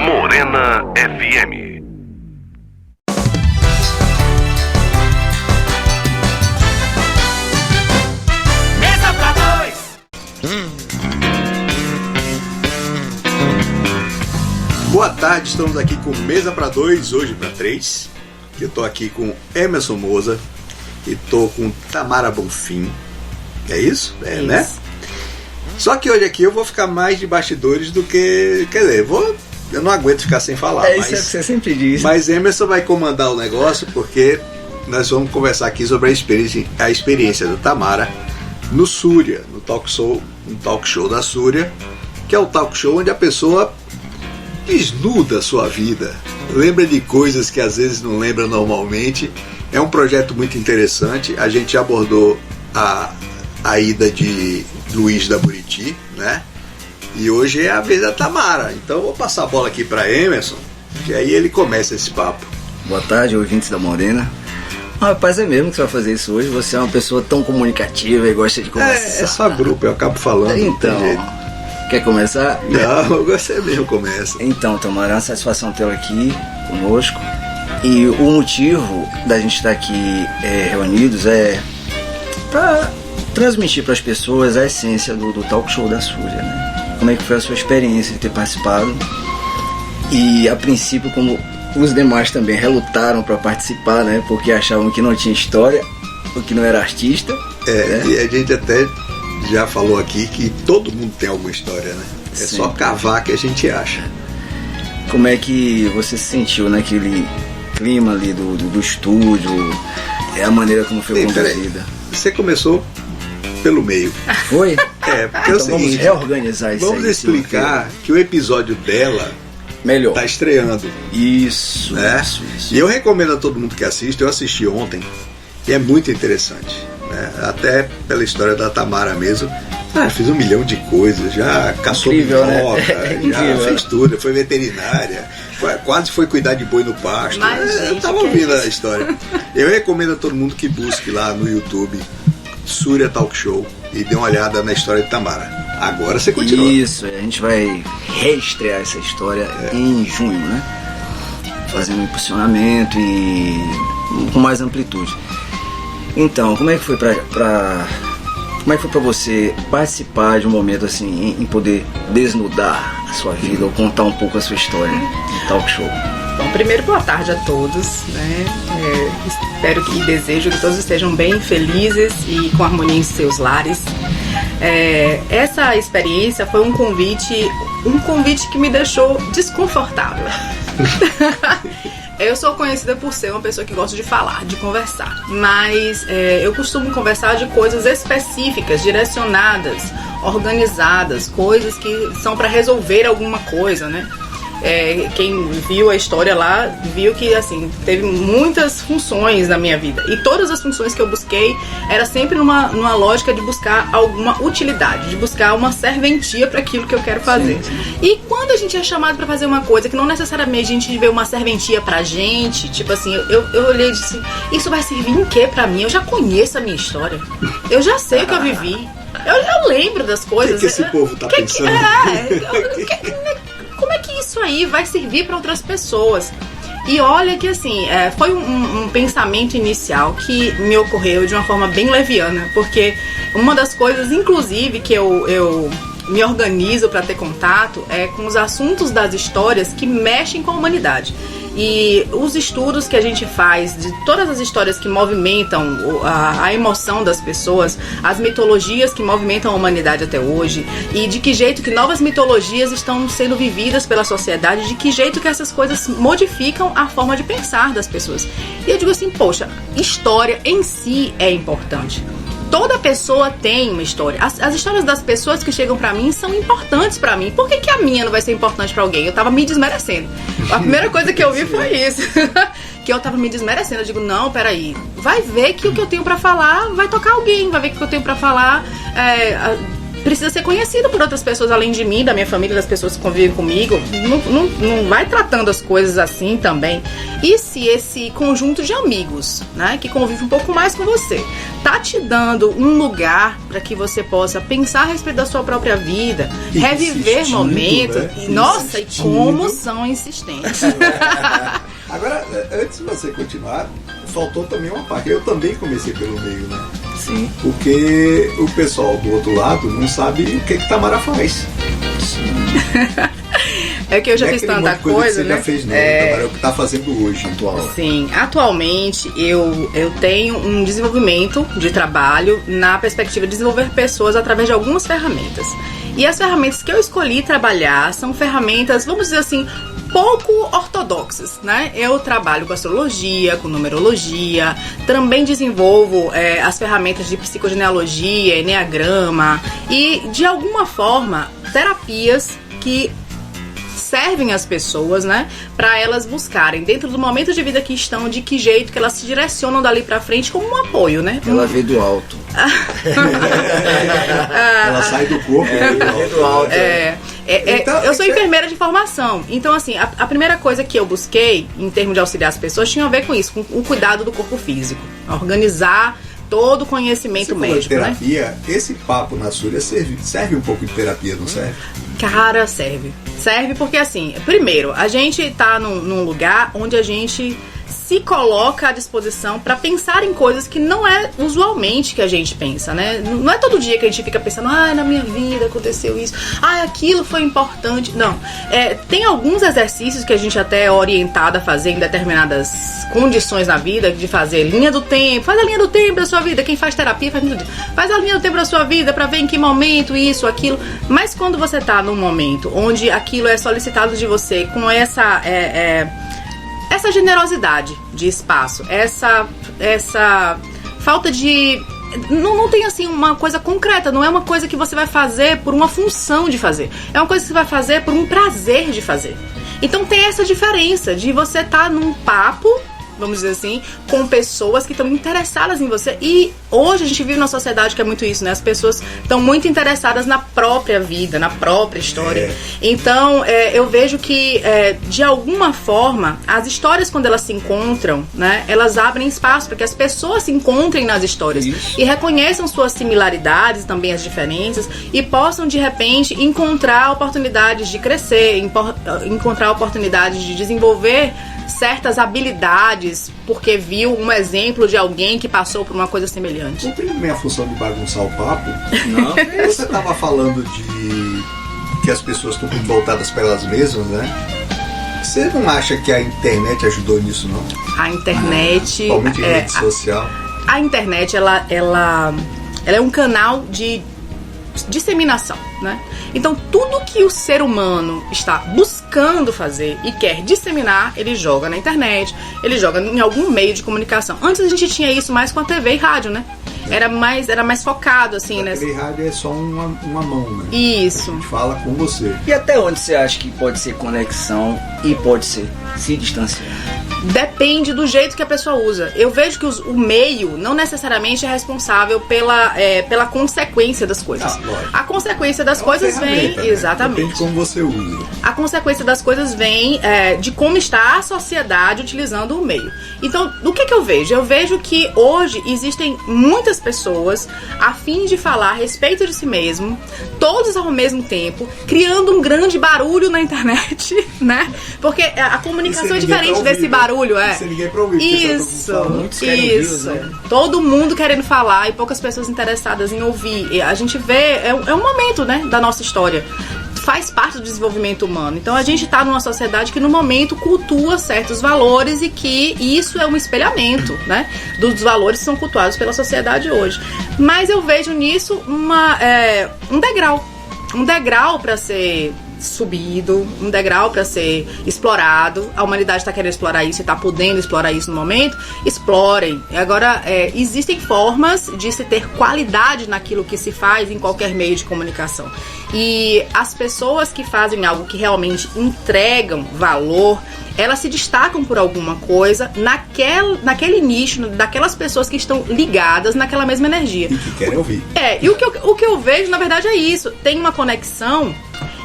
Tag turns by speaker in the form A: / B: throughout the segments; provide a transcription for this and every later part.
A: Morena FM.
B: Mesa pra dois.
C: Boa tarde, estamos aqui com Mesa para 2, hoje para 3. Eu tô aqui com Emerson Moza e tô com Tamara Bonfim. É isso? É, isso, né? Só que hoje aqui eu vou ficar mais de bastidores do que... Quer dizer, eu não aguento ficar sem falar.
D: Isso é o que você sempre diz.
C: Mas Emerson vai comandar o negócio porque nós vamos conversar aqui sobre a experiência da Tamara no Súria, no talk show da Súria, que é o talk show onde a pessoa desnuda a sua vida, lembra de coisas que às vezes não lembra normalmente. É um projeto muito interessante. A gente abordou a ida de Luiz da Buriti, né? E hoje é a vez da Tamara. Então eu vou passar a bola aqui para Emerson, que aí ele começa esse papo.
D: Boa tarde, ouvintes da Morena. Rapaz, é mesmo que você vai fazer isso hoje? Você é uma pessoa tão comunicativa e gosta de conversar.
C: É só grupo, eu acabo falando.
D: Então, quer começar?
C: Não, você mesmo começa.
D: Então, Tamara, é uma satisfação tê-la aqui conosco. E o motivo da gente estar aqui reunidos é para transmitir para as pessoas a essência do talk show da Súria, né? Como é que foi a sua experiência de ter participado? E a princípio, como os demais também relutaram para participar, né? Porque achavam que não tinha história, ou que não era artista. Né?
C: E a gente até já falou aqui que todo mundo tem alguma história, né? É Sim. Só cavar que a gente acha.
D: Como é que você se sentiu naquele clima ali do estúdio? A maneira como foi conduzida?
C: Você começou pelo meio.
D: Foi?
C: Porque
D: então
C: é o seguinte,
D: vamos reorganizar isso.
C: Vamos explicar que o episódio dela
D: melhor
C: tá estreando.
D: Isso,
C: né?
D: Isso.
C: E eu recomendo a todo mundo que assiste. Eu assisti ontem e é muito interessante, né? Até pela história da Tamara mesmo. Fiz 1 milhão de coisas, já caçou minhoca,
D: né?
C: Já fez tudo, foi veterinária, quase foi cuidar de boi no pasto. Eu tava ouvindo a história. Eu recomendo a todo mundo que busque lá no YouTube Súria Talk Show e dê uma olhada na história de Tamara. Agora você continua.
D: Isso, a gente vai reestrear essa história em junho, né? Fazendo um impulsionamento e com mais amplitude. Então, como é que foi como é que foi pra você participar de um momento assim, em poder desnudar a sua vida ou contar um pouco a sua história no talk show?
E: Bom, primeiro, boa tarde a todos, né? Espero e desejo que todos estejam bem felizes e com harmonia em seus lares. Essa experiência foi um convite que me deixou desconfortável. Eu sou conhecida por ser uma pessoa que gosta de falar, de conversar, mas eu costumo conversar de coisas específicas, direcionadas, organizadas, coisas que são para resolver alguma coisa, né? Quem viu a história lá viu que assim teve muitas funções na minha vida e todas as funções que eu busquei era sempre numa lógica de buscar alguma utilidade, de buscar uma serventia para aquilo que eu quero fazer. Sim. E quando a gente é chamado para fazer uma coisa que não necessariamente a gente vê uma serventia pra gente, tipo assim, eu olhei e disse, isso vai servir em quê pra mim? Eu já conheço a minha história, eu já sei o que eu vivi, eu lembro das coisas.
C: O que esse povo tá pensando?
E: Como é que isso aí vai servir para outras pessoas? E olha que assim, foi um pensamento inicial que me ocorreu de uma forma bem leviana, porque uma das coisas, inclusive, que eu me organizo para ter contato é com os assuntos das histórias que mexem com a humanidade. E os estudos que a gente faz de todas as histórias que movimentam a emoção das pessoas, as mitologias que movimentam a humanidade até hoje, e de que jeito que novas mitologias estão sendo vividas pela sociedade, de que jeito que essas coisas modificam a forma de pensar das pessoas. E eu digo assim, poxa, história em si é importante. Toda pessoa tem uma história. As histórias das pessoas que chegam pra mim são importantes pra mim. Por que a minha não vai ser importante pra alguém? Eu tava me desmerecendo. A primeira coisa que eu vi foi isso. Que eu tava me desmerecendo. Eu digo, não, peraí. Vai ver que o que eu tenho pra falar vai tocar alguém. Vai ver que o que eu tenho pra falar precisa ser conhecido por outras pessoas além de mim, da minha família, das pessoas que convivem comigo. Não vai tratando as coisas assim também. E se esse conjunto de amigos, né, que convive um pouco mais com você, tá te dando um lugar para que você possa pensar a respeito da sua própria vida, reviver momentos,
C: né?
E: Nossa, e como são insistentes.
C: Agora, antes de você continuar, faltou também uma parte. Eu também comecei pelo meio, né?
D: Sim.
C: Porque o pessoal do outro lado não sabe o que Tamara faz.
E: É que eu já fiz tanta coisa, né?
C: Você já fez, não. Tamara, é o que tá fazendo hoje, atual.
E: Sim, atualmente eu tenho um desenvolvimento de trabalho na perspectiva de desenvolver pessoas através de algumas ferramentas. E as ferramentas que eu escolhi trabalhar são ferramentas, vamos dizer assim, pouco ortodoxas, né? Eu trabalho com astrologia, com numerologia, também desenvolvo as ferramentas de psicogenealogia, eneagrama e, de alguma forma, terapias que servem as pessoas, né, para elas buscarem dentro do momento de vida que estão, de que jeito que elas se direcionam dali para frente como um apoio, né?
D: Ela vê do alto.
C: Ela sai do corpo e vê do alto.
E: Então, eu sou enfermeira de formação, então assim, a primeira coisa que eu busquei em termos de auxiliar as pessoas tinha a ver com isso, com o cuidado do corpo físico, organizar todo o conhecimento médico,
C: terapia,
E: né?
C: Esse papo na Súria serve um pouco de terapia, não serve?
E: Cara, serve porque assim, primeiro, a gente tá num lugar onde a gente se coloca à disposição para pensar em coisas que não é usualmente que a gente pensa, né? Não é todo dia que a gente fica pensando, na minha vida aconteceu isso, aquilo foi importante. Não, tem alguns exercícios que a gente até é orientada a fazer em determinadas condições na vida, de fazer linha do tempo, faz a linha do tempo da sua vida, quem faz terapia faz a linha do tempo da sua vida para ver em que momento isso, aquilo, mas quando você tá num momento onde aquilo é solicitado de você com essa generosidade de espaço, essa falta de... Não tem assim uma coisa concreta, não é uma coisa que você vai fazer por uma função de fazer, é uma coisa que você vai fazer por um prazer de fazer. Então tem essa diferença de você estar num papo, vamos dizer assim, com pessoas que estão interessadas em você. E hoje a gente vive numa sociedade que é muito isso, né? As pessoas estão muito interessadas na própria vida, na própria história. Então, eu vejo que, de alguma forma, as histórias, quando elas se encontram, né? Elas abrem espaço para que as pessoas se encontrem nas histórias. Isso. E reconheçam suas similaridades, também as diferenças, e possam, de repente, encontrar oportunidades de crescer, encontrar oportunidades de desenvolver certas habilidades, porque viu um exemplo de alguém que passou por uma coisa semelhante.
C: Não tem minha função de bagunçar o papo? Não. Você estava falando de que as pessoas estão muito voltadas para elas mesmas, né? Você não acha que a internet ajudou nisso, não?
E: A internet...
C: Principalmente em rede social.
E: A internet, ela é um canal de disseminação, né? Então tudo que o ser humano está buscando fazer e quer disseminar, ele joga na internet, ele joga em algum meio de comunicação. Antes a gente tinha isso mais com a TV e rádio, né? Era mais focado, assim, né?
C: A TV e rádio é só uma mão, né?
E: Isso.
C: A gente fala com você.
D: E até onde você acha que pode ser conexão e pode ser se distanciar?
E: Depende do jeito que a pessoa usa. Eu vejo que o meio não necessariamente é responsável pela consequência das coisas. A consequência das coisas vem...
C: Né?
E: Exatamente.
C: Depende de como você usa.
E: A consequência das coisas vem de como está a sociedade utilizando o meio. Então, o que eu vejo? Eu vejo que hoje existem muitas pessoas a fim de falar a respeito de si mesmo, todos ao mesmo tempo, criando um grande barulho na internet, né? Porque a comunicação é diferente desse barulho.
C: Ninguém pra ouvir,
E: isso. Todo mundo querendo falar e poucas pessoas interessadas em ouvir. E a gente vê, é um momento, né, da nossa história. Faz parte do desenvolvimento humano. Então a gente está numa sociedade que no momento cultua certos valores e que isso é um espelhamento, né, dos valores que são cultuados pela sociedade hoje. Mas eu vejo nisso um degrau para ser subido, um degrau para ser explorado. A humanidade está querendo explorar isso e está podendo explorar isso no momento. Explorem. Agora, existem formas de se ter qualidade naquilo que se faz em qualquer meio de comunicação. E as pessoas que fazem algo que realmente entregam valor, elas se destacam por alguma coisa naquele nicho, daquelas pessoas que estão ligadas naquela mesma energia.
C: E que querem ouvir.
E: E o que eu vejo, na verdade, é isso. Tem uma conexão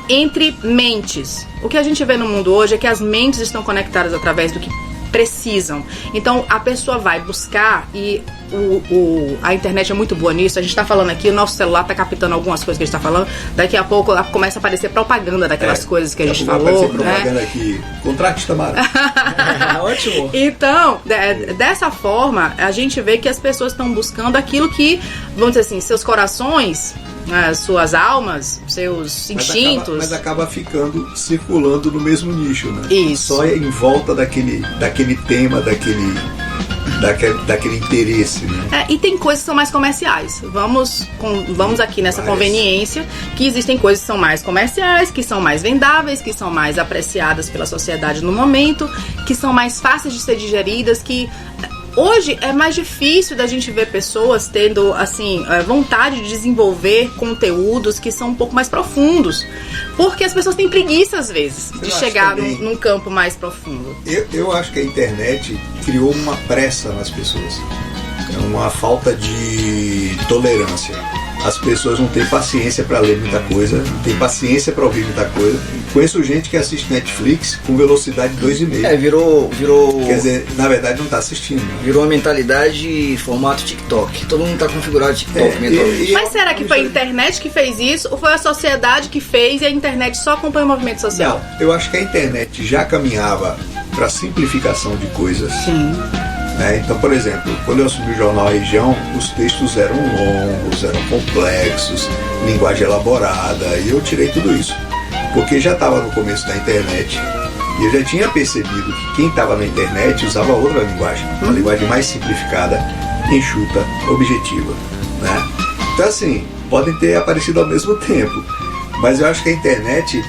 E: entre mentes. O que a gente vê no mundo hoje é que as mentes estão conectadas através do que precisam. Então a pessoa vai buscar e a internet é muito boa nisso. A gente tá falando aqui, o nosso celular tá captando algumas coisas que a gente tá falando. Daqui a pouco começa a aparecer propaganda daquelas coisas que a gente falou.
C: Propaganda aqui. Contrate, Tamara.
D: Ótimo.
E: Então, dessa forma, a gente vê que as pessoas estão buscando aquilo que, vamos dizer assim, seus corações, suas almas, seus instintos.
C: Mas acaba ficando circulando no mesmo nicho, né?
E: Isso.
C: Só em volta daquele tema, daquele interesse, né?
E: E tem coisas que são mais comerciais. Vamos aqui nessa conveniência que existem coisas que são mais comerciais, que são mais vendáveis, que são mais apreciadas pela sociedade no momento, que são mais fáceis de ser digeridas, que hoje é mais difícil da gente ver pessoas tendo, assim, vontade de desenvolver conteúdos que são um pouco mais profundos. Porque as pessoas têm preguiça, às vezes, de chegar num campo mais profundo.
C: Eu acho que a internet criou uma pressa nas pessoas. Uma falta de tolerância. As pessoas não têm paciência para ler muita coisa, não têm paciência para ouvir muita coisa. Conheço gente que assiste Netflix com velocidade 2,5.
D: Virou.
C: Quer dizer, na verdade não está assistindo. Né?
D: Virou a mentalidade formato TikTok. Todo mundo está configurado TikTok.
E: Mas será que foi a internet que fez isso? Ou foi a sociedade que fez e a internet só acompanha o movimento social?
C: Não, eu acho que a internet já caminhava para a simplificação de coisas.
E: Sim.
C: Então, por exemplo, quando eu assumi o Jornal A Região, os textos eram longos, eram complexos, linguagem elaborada, e eu tirei tudo isso, porque já estava no começo da internet, e eu já tinha percebido que quem estava na internet usava outra linguagem, uma linguagem mais simplificada, enxuta, objetiva, né? Então, assim, podem ter aparecido ao mesmo tempo, mas eu acho que a internet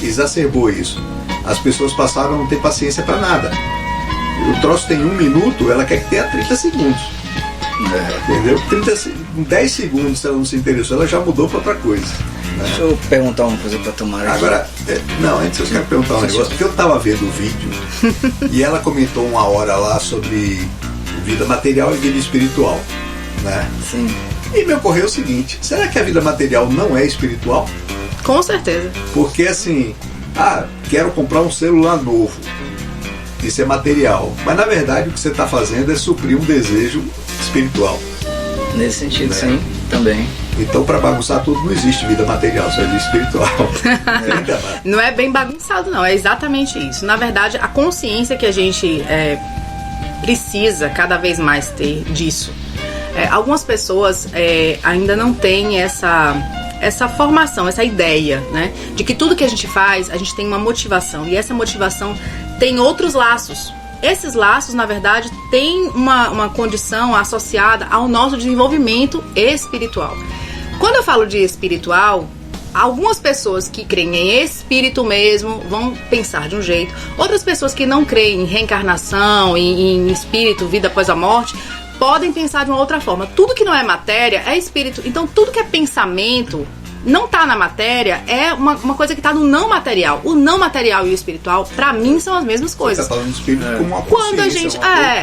C: exacerbou isso. As pessoas passaram a não ter paciência para nada. O troço tem 1 minuto, ela quer que tenha 30 segundos. Entendeu? 10 segundos, se ela não se interessou, ela já mudou para outra coisa. Né?
D: Deixa eu perguntar uma coisa pra Tamara.
C: Agora, antes eu quero perguntar um negócio, porque eu tava vendo o vídeo e ela comentou uma hora lá sobre vida material e vida espiritual. Né?
D: Sim.
C: E me ocorreu o seguinte: será que a vida material não é espiritual?
E: Com certeza.
C: Porque assim, quero comprar um celular novo. Isso é material. Mas na verdade o que você está fazendo é suprir um desejo espiritual.
D: Nesse sentido, sim, também.
C: Então, para bagunçar tudo, não existe vida material, só existe espiritual.
E: Não é bem bagunçado, não. É exatamente isso. Na verdade, a consciência que a gente precisa cada vez mais ter disso. Algumas pessoas ainda não têm essa formação, essa ideia, né? De que tudo que a gente faz, a gente tem uma motivação. E essa motivação tem outros laços. Esses laços, na verdade, têm uma condição associada ao nosso desenvolvimento espiritual. Quando eu falo de espiritual, algumas pessoas que creem em espírito mesmo vão pensar de um jeito. Outras pessoas que não creem em reencarnação, em espírito, vida após a morte, podem pensar de uma outra forma. Tudo que não é matéria é espírito. Então, tudo que é pensamento não tá na matéria, é uma coisa que tá no não material. O não material e o espiritual, pra mim, são as mesmas coisas.
C: Você tá falando de espírito como uma
E: quando a gente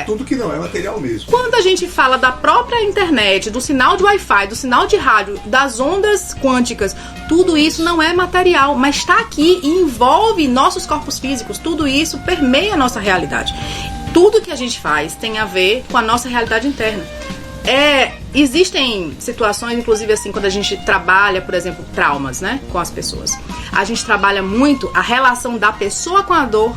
C: tudo que não é material mesmo.
E: Quando a gente fala da própria internet, do sinal de Wi-Fi, do sinal de rádio, das ondas quânticas, tudo isso não é material, mas está aqui e envolve nossos corpos físicos. Tudo isso permeia a nossa realidade. Tudo que a gente faz tem a ver com a nossa realidade interna. Existem situações, inclusive assim, quando a gente trabalha, por exemplo, traumas, né, com as pessoas. A gente trabalha muito a relação da pessoa com a dor.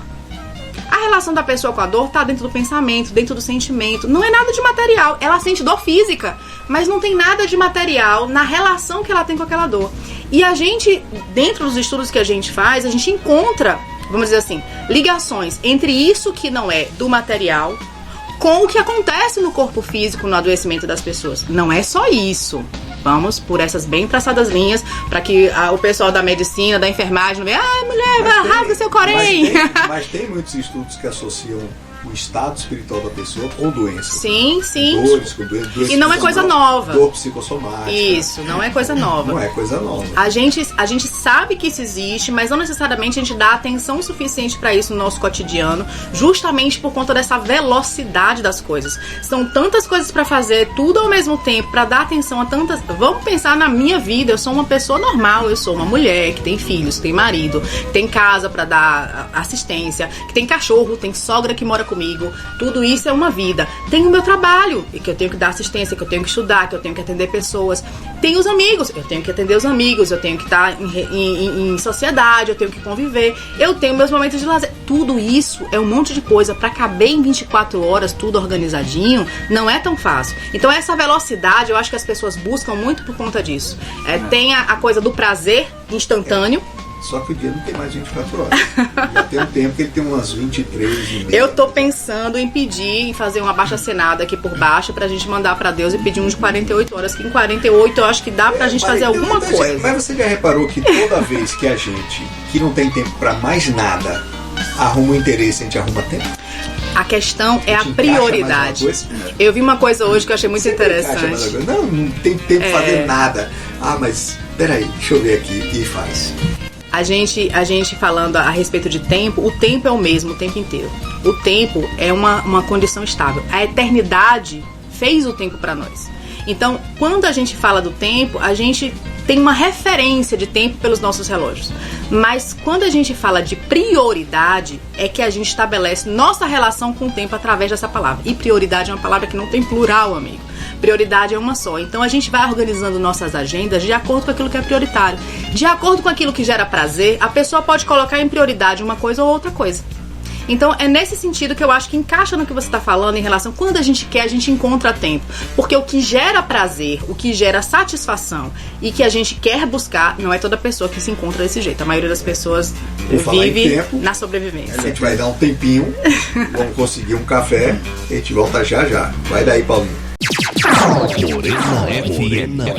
E: A relação da pessoa com a dor tá dentro do pensamento, dentro do sentimento. Não é nada de material. Ela sente dor física, mas não tem nada de material na relação que ela tem com aquela dor. E a gente, dentro dos estudos que a gente faz, a gente encontra, vamos dizer assim, ligações entre isso que não é do material com o que acontece no corpo físico, no adoecimento das pessoas. Não é só isso. Vamos por essas bem traçadas linhas, para que o pessoal da medicina, da enfermagem não venha, mulher, rasga seu corém.
C: Mas tem muitos estudos que associam o estado espiritual da pessoa com doença.
E: Sim.
C: Dores, com doença
E: E não é coisa nova.
C: Dor psicossomática.
E: Isso, não é coisa nova.
C: Não é coisa nova.
E: A gente sabe que isso existe, mas não necessariamente a gente dá atenção suficiente para isso no nosso cotidiano, justamente por conta dessa velocidade das coisas. São tantas coisas para fazer, tudo ao mesmo tempo, para dar atenção a tantas... Vamos pensar na minha vida, eu sou uma pessoa normal, eu sou uma mulher que tem filhos, que tem marido, que tem casa para dar assistência, que tem cachorro, tem sogra que mora comigo. Tudo isso é uma vida. Tem o meu trabalho, e que eu tenho que dar assistência, que eu tenho que estudar, que eu tenho que atender pessoas. Tem os amigos, eu tenho que atender os amigos, eu tenho que estar em sociedade, eu tenho que conviver, eu tenho meus momentos de lazer. Tudo isso é um monte de coisa para caber em 24 horas, tudo organizadinho, não é tão fácil. Então essa velocidade, eu acho que as pessoas buscam muito por conta disso. Tem a coisa do prazer instantâneo.
C: Só que o dia não tem mais 24 horas. Já tem um tempo que ele tem umas 23 e meia.
E: Eu tô pensando em pedir, em fazer uma abaixo-assinado aqui por baixo pra gente mandar pra Deus e pedir uns 48 horas, que em 48 eu acho que dá pra gente fazer alguma coisa.
C: Mas você já reparou que toda vez que a gente, que não tem tempo pra mais nada, arruma um interesse, a gente arruma tempo?
E: A questão é a prioridade. Eu vi uma coisa hoje que eu achei muito interessante.
C: Não tem tempo pra fazer nada. Ah, mas peraí, deixa eu ver aqui e faz.
E: A gente falando a respeito de tempo, o tempo é o mesmo o tempo inteiro. O tempo é uma condição estável. A eternidade fez o tempo para nós. Então, quando a gente fala do tempo, a gente tem uma referência de tempo pelos nossos relógios. Mas quando a gente fala de prioridade, é que a gente estabelece nossa relação com o tempo através dessa palavra. E prioridade é uma palavra que não tem plural, amigo. Prioridade é uma só. Então a gente vai organizando nossas agendas de acordo com aquilo que é prioritário. De acordo com aquilo que gera prazer, a pessoa pode colocar em prioridade uma coisa ou outra coisa. Então é nesse sentido que eu acho que encaixa no que você está falando em relação, quando a gente quer, a gente encontra tempo. Porque o que gera prazer, o que gera satisfação e que a gente quer buscar, não é toda pessoa que se encontra desse jeito. A maioria das pessoas vive na sobrevivência.
C: A gente vai dar um tempinho, vamos conseguir um café e a gente volta já já. Vai daí, Paulinho.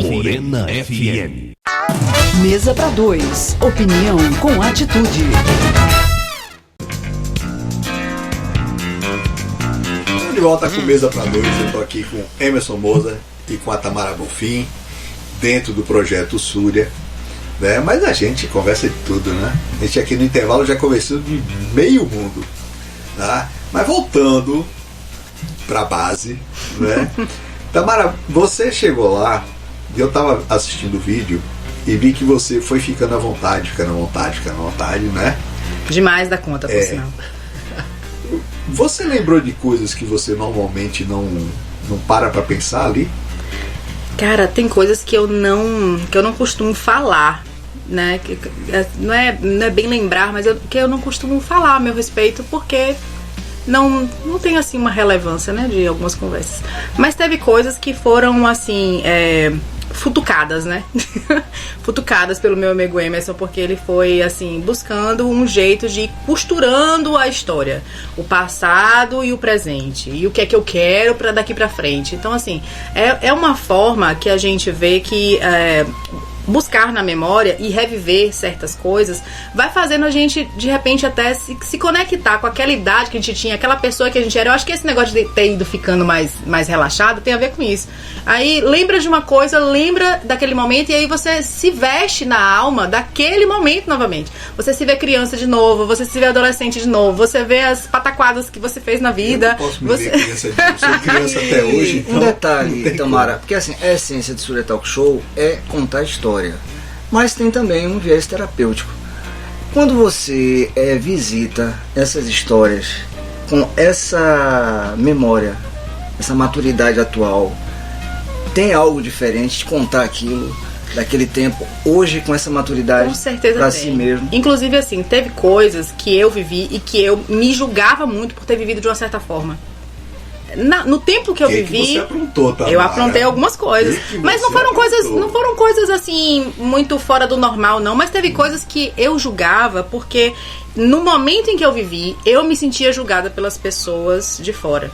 A: Morena FM.
F: Mesa para dois. Opinião com atitude.
C: De volta com Mesa para dois. Eu estou aqui com Emerson Moza e com a Tamara Bonfim, dentro do projeto Súria, né? Mas a gente conversa de tudo, né? A gente aqui no intervalo já conversou de meio mundo, tá? Mas voltando para a base, né? Tamara, você chegou lá e eu estava assistindo o vídeo e vi que você foi ficando à vontade, né?
E: Demais da conta, por sinal.
C: Você lembrou de coisas que você normalmente não para pra pensar ali?
E: Cara, tem coisas que eu não costumo falar, né? Não é bem lembrar, mas que eu não costumo falar a meu respeito, porque não tem assim uma relevância, né, de algumas conversas. Mas teve coisas que foram assim futucadas, né? Futucadas pelo meu amigo Emerson, porque ele foi assim buscando um jeito de ir costurando a história, o passado e o presente, e o que é que eu quero para daqui para frente. Então assim, é uma forma que a gente vê que buscar na memória e reviver certas coisas vai fazendo a gente, de repente, até se conectar com aquela idade que a gente tinha, aquela pessoa que a gente era. Eu acho que esse negócio de ter ido ficando mais relaxado tem a ver com isso. Aí lembra de uma coisa, lembra daquele momento, e aí você se veste na alma daquele momento novamente. Você se vê criança de novo, você se vê adolescente de novo, você vê as pataquadas que você fez na vida.
C: Eu não posso me ver criança de novo, sou criança até hoje. Então
D: um detalhe, Tamara, porque assim, a essência de Súria Talk Show é contar a história, mas tem também um viés terapêutico. Quando você visita essas histórias com essa memória, essa maturidade atual, tem algo diferente de contar aquilo daquele tempo hoje com essa maturidade?
E: Com certeza
D: pra
E: tem.
D: si mesmo.
E: Inclusive assim, teve coisas que eu vivi e que eu me julgava muito por ter vivido de uma certa forma. No tempo que eu vivi,
C: que você aprontou, Tamara?
E: Eu aprontei algumas coisas, mas não foram coisas assim muito fora do normal, não. Mas teve coisas que eu julgava porque no momento em que eu vivi, eu me sentia julgada pelas pessoas de fora.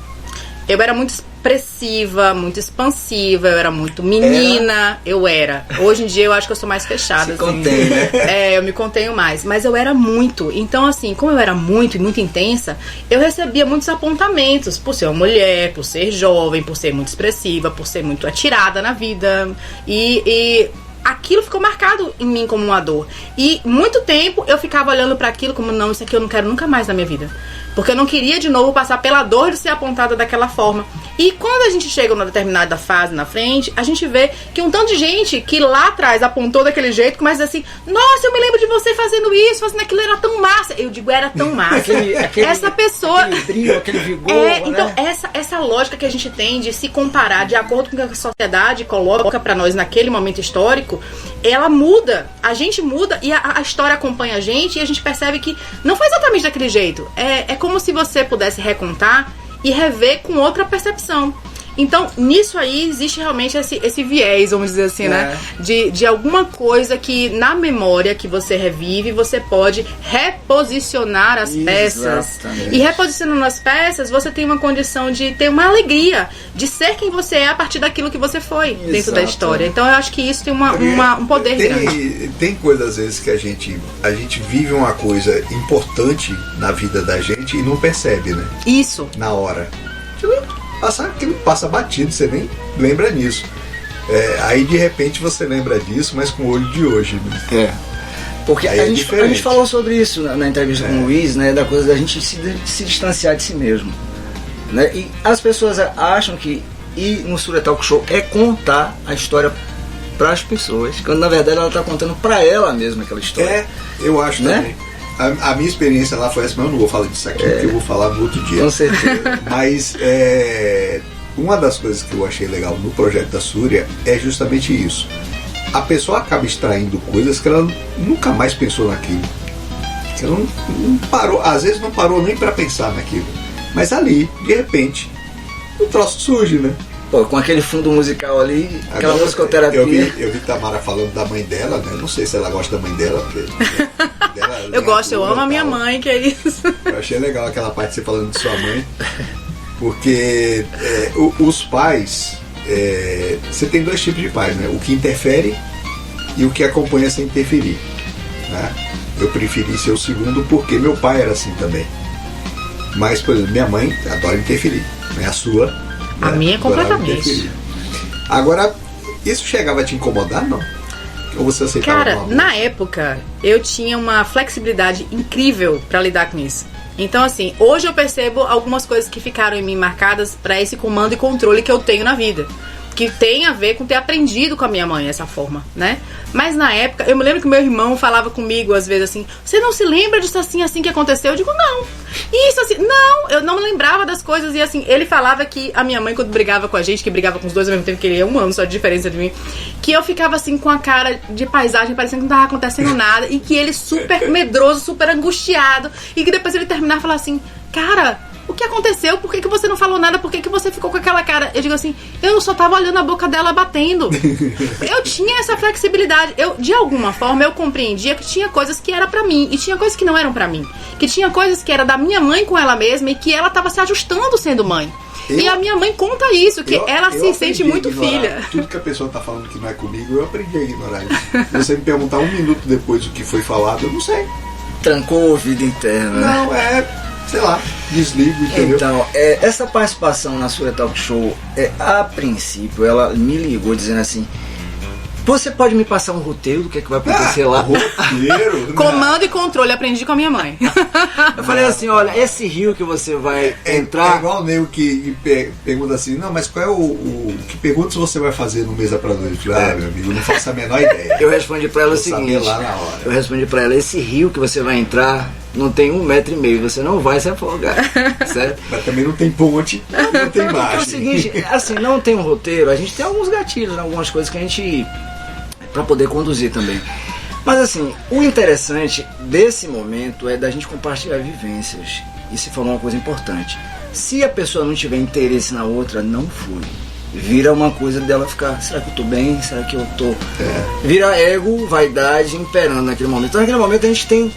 E: Eu era muito expressiva, muito expansiva, eu era muito menina, eu era. Hoje em dia eu acho que eu sou mais fechada.
D: Se
E: assim.
D: contém, né?
E: Eu me contenho mais, mas eu era muito. Então assim, como eu era muito e muito intensa, eu recebia muitos apontamentos por ser uma mulher, por ser jovem, por ser muito expressiva, por ser muito atirada na vida e aquilo ficou marcado em mim como uma dor. E muito tempo eu ficava olhando pra aquilo como, não, isso aqui eu não quero nunca mais na minha vida. Porque eu não queria de novo passar pela dor de ser apontada daquela forma. E quando a gente chega numa determinada fase na frente, a gente vê que um tanto de gente que lá atrás apontou daquele jeito começa a dizer assim, nossa, eu me lembro de você fazendo isso, fazendo aquilo, era tão massa. Eu digo, era tão massa. Essa pessoa...
D: Aquele brilho, aquele vigor,
E: então,
D: né?
E: essa lógica que a gente tem de se comparar de acordo com o que a sociedade coloca pra nós naquele momento histórico, ela muda, a gente muda e a história acompanha a gente e a gente percebe que não foi exatamente daquele jeito. É como se você pudesse recontar e rever com outra percepção. Então, nisso aí existe realmente esse viés, vamos dizer assim, né? De alguma coisa que na memória que você revive, você pode reposicionar as peças. E reposicionando as peças, você tem uma condição de ter uma alegria, de ser quem você é a partir daquilo que você foi dentro da história. Então, eu acho que isso tem um poder grande.
C: Tem coisas, às vezes, que a gente vive uma coisa importante na vida da gente e não percebe, né?
E: Isso.
C: Na hora. Aquilo passa batido, você nem lembra nisso. Aí de repente você lembra disso, mas com o olho de hoje, né?
D: Porque a gente falou sobre isso na entrevista com o Luiz, né? Da coisa da gente se distanciar de si mesmo, né? E as pessoas acham que ir no Surya Talk Show é contar a história para as pessoas, quando na verdade ela está contando para ela mesma aquela história.
C: Eu acho, né? Também. A minha experiência lá foi essa, mas eu não vou falar disso aqui, porque eu vou falar no outro dia.
D: Com certeza.
C: Mas uma das coisas que eu achei legal no projeto da Surya é justamente isso. A pessoa acaba extraindo coisas que ela nunca mais pensou naquilo. Que ela não parou, às vezes não parou nem para pensar naquilo. Mas ali, de repente, o troço surge, né?
D: Pô, com aquele fundo musical ali, aquela musicoterapia.
C: Eu vi Tamara falando da mãe dela, né? Não sei se ela gosta da mãe dela, porque...
E: eu gosto, eu amo a minha mãe, que é isso.
C: Eu achei legal aquela parte de você falando de sua mãe, porque os pais, você tem dois tipos de pais, né? O que interfere e o que acompanha sem interferir, né? Eu preferi ser o segundo porque meu pai era assim também. Mas, por exemplo, minha mãe adora interferir, né? A sua...
E: A minha é completamente.
C: Agora, isso chegava a te incomodar, não? Ou você aceitava?
E: Cara, na época, eu tinha uma flexibilidade incrível pra lidar com isso. Então, assim, hoje eu percebo algumas coisas que ficaram em mim marcadas pra esse comando e controle que eu tenho na vida. Que tem a ver com ter aprendido com a minha mãe essa forma, né? Mas na época, eu me lembro que meu irmão falava comigo às vezes assim, você não se lembra disso assim que aconteceu? Eu digo, não. Isso assim, não, eu não me lembrava das coisas. E assim, ele falava que a minha mãe, quando brigava com a gente, que brigava com os dois ao mesmo tempo, que ele é 1 ano só de diferença de mim, que eu ficava assim com a cara de paisagem, parecendo que não tava acontecendo nada, e que ele super medroso, super angustiado, e que depois ele terminava e falava assim, cara, o que aconteceu? Por que você não falou nada? Por que você ficou com aquela cara? Eu digo assim, eu só tava olhando a boca dela batendo. Eu tinha essa flexibilidade. De alguma forma, eu compreendia que tinha coisas que era pra mim e tinha coisas que não eram pra mim. Que tinha coisas que era da minha mãe com ela mesma e que ela tava se ajustando sendo mãe. E a minha mãe conta isso, que ela se sente muito filha.
C: Tudo que a pessoa tá falando que não é comigo, eu aprendi a ignorar isso. Se você me perguntar 1 minuto depois do que foi falado, eu não sei.
D: Trancou o ouvido interno, né?
C: Não, sei lá, desligo, entendeu?
D: Então, essa participação na Surya Talk Show, a princípio, ela me ligou dizendo assim, você pode me passar um roteiro do que vai acontecer lá?
C: Roteiro?
E: Comando e controle, aprendi com a minha mãe.
D: Eu falei assim, olha, esse rio que você vai entrar...
C: É igual o nego que pergunta assim, não, mas qual é o que perguntas você vai fazer no Mesa pra Dois? Meu amigo, eu não faço a menor ideia.
D: Eu respondi pra ela o seguinte,
C: lá na hora.
D: Eu respondi pra ela, esse rio que você vai entrar não tem 1,5 metro, você não vai se afogar, certo?
C: Mas também não tem ponte, não tem margem.
D: É o seguinte, assim, não tem um roteiro, a gente tem alguns gatilhos, algumas coisas que a gente... para poder conduzir também. Mas assim, o interessante desse momento é da gente compartilhar vivências. E se falou uma coisa importante. Se a pessoa não tiver interesse na outra, não flui. Vira uma coisa dela ficar, será que eu tô bem? Será que eu tô... Vira ego, vaidade imperando naquele momento. Então naquele momento a gente tem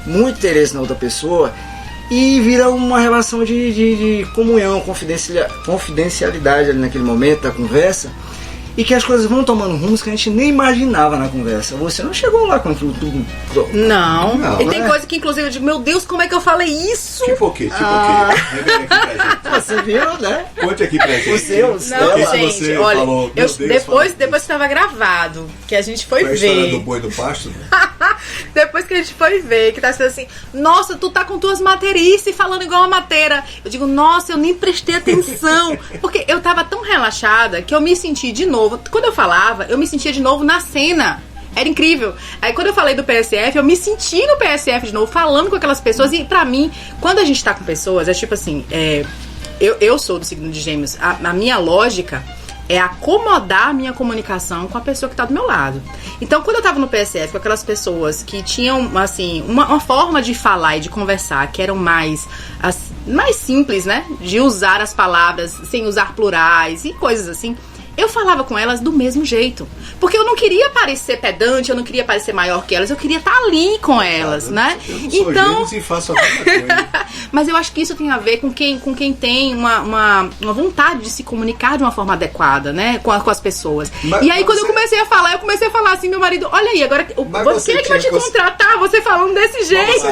D: muito interesse na outra pessoa e vira uma relação de comunhão, confidencialidade ali naquele momento da conversa, e que as coisas vão tomando rumos que a gente nem imaginava na conversa. Você não chegou lá com aquilo tudo.
E: Não. E tem
D: né?
E: coisa que, inclusive, eu digo, meu Deus, como é que eu falei isso?
C: Tipo o quê? Revela aqui pra gente.
D: Você viu, né?
C: Conte aqui pra gente.
D: O seu,
E: Não,
C: O que
E: gente,
C: você
E: olha,
C: falou? Meu Deus,
E: depois
C: fala
E: que tava gravado, que a gente foi
C: a história
E: ver.
C: do boi do pasto?
E: Depois que a gente foi ver, que tá sendo assim, nossa, tu tá com tuas materices falando igual uma mateira. Eu digo, nossa, eu nem prestei atenção. Porque eu tava tão relaxada que eu me senti de novo. Quando eu falava, eu me sentia de novo na cena. Era incrível. Aí quando eu falei do PSF, eu me senti no PSF de novo, falando com aquelas pessoas. E pra mim, quando a gente tá com pessoas, é tipo assim, eu sou do signo de Gêmeos. A minha lógica é acomodar a minha comunicação com a pessoa que tá do meu lado. Então, quando eu tava no PSF com aquelas pessoas que tinham, assim, uma forma de falar e de conversar que eram mais simples, né? De usar as palavras sem usar plurais e coisas assim, eu falava com elas do mesmo jeito. Porque eu não queria parecer pedante, eu não queria parecer maior que elas, eu queria estar ali com elas, né?
C: Eu não sou Gêmeos e faço a mesma coisa.
E: Mas eu acho que isso tem a ver com quem tem uma vontade de se comunicar de uma forma adequada, né? Com as pessoas. E aí, quando eu comecei a falar assim, meu marido, olha aí, agora, quem é que vai te contratar? Você falando desse jeito.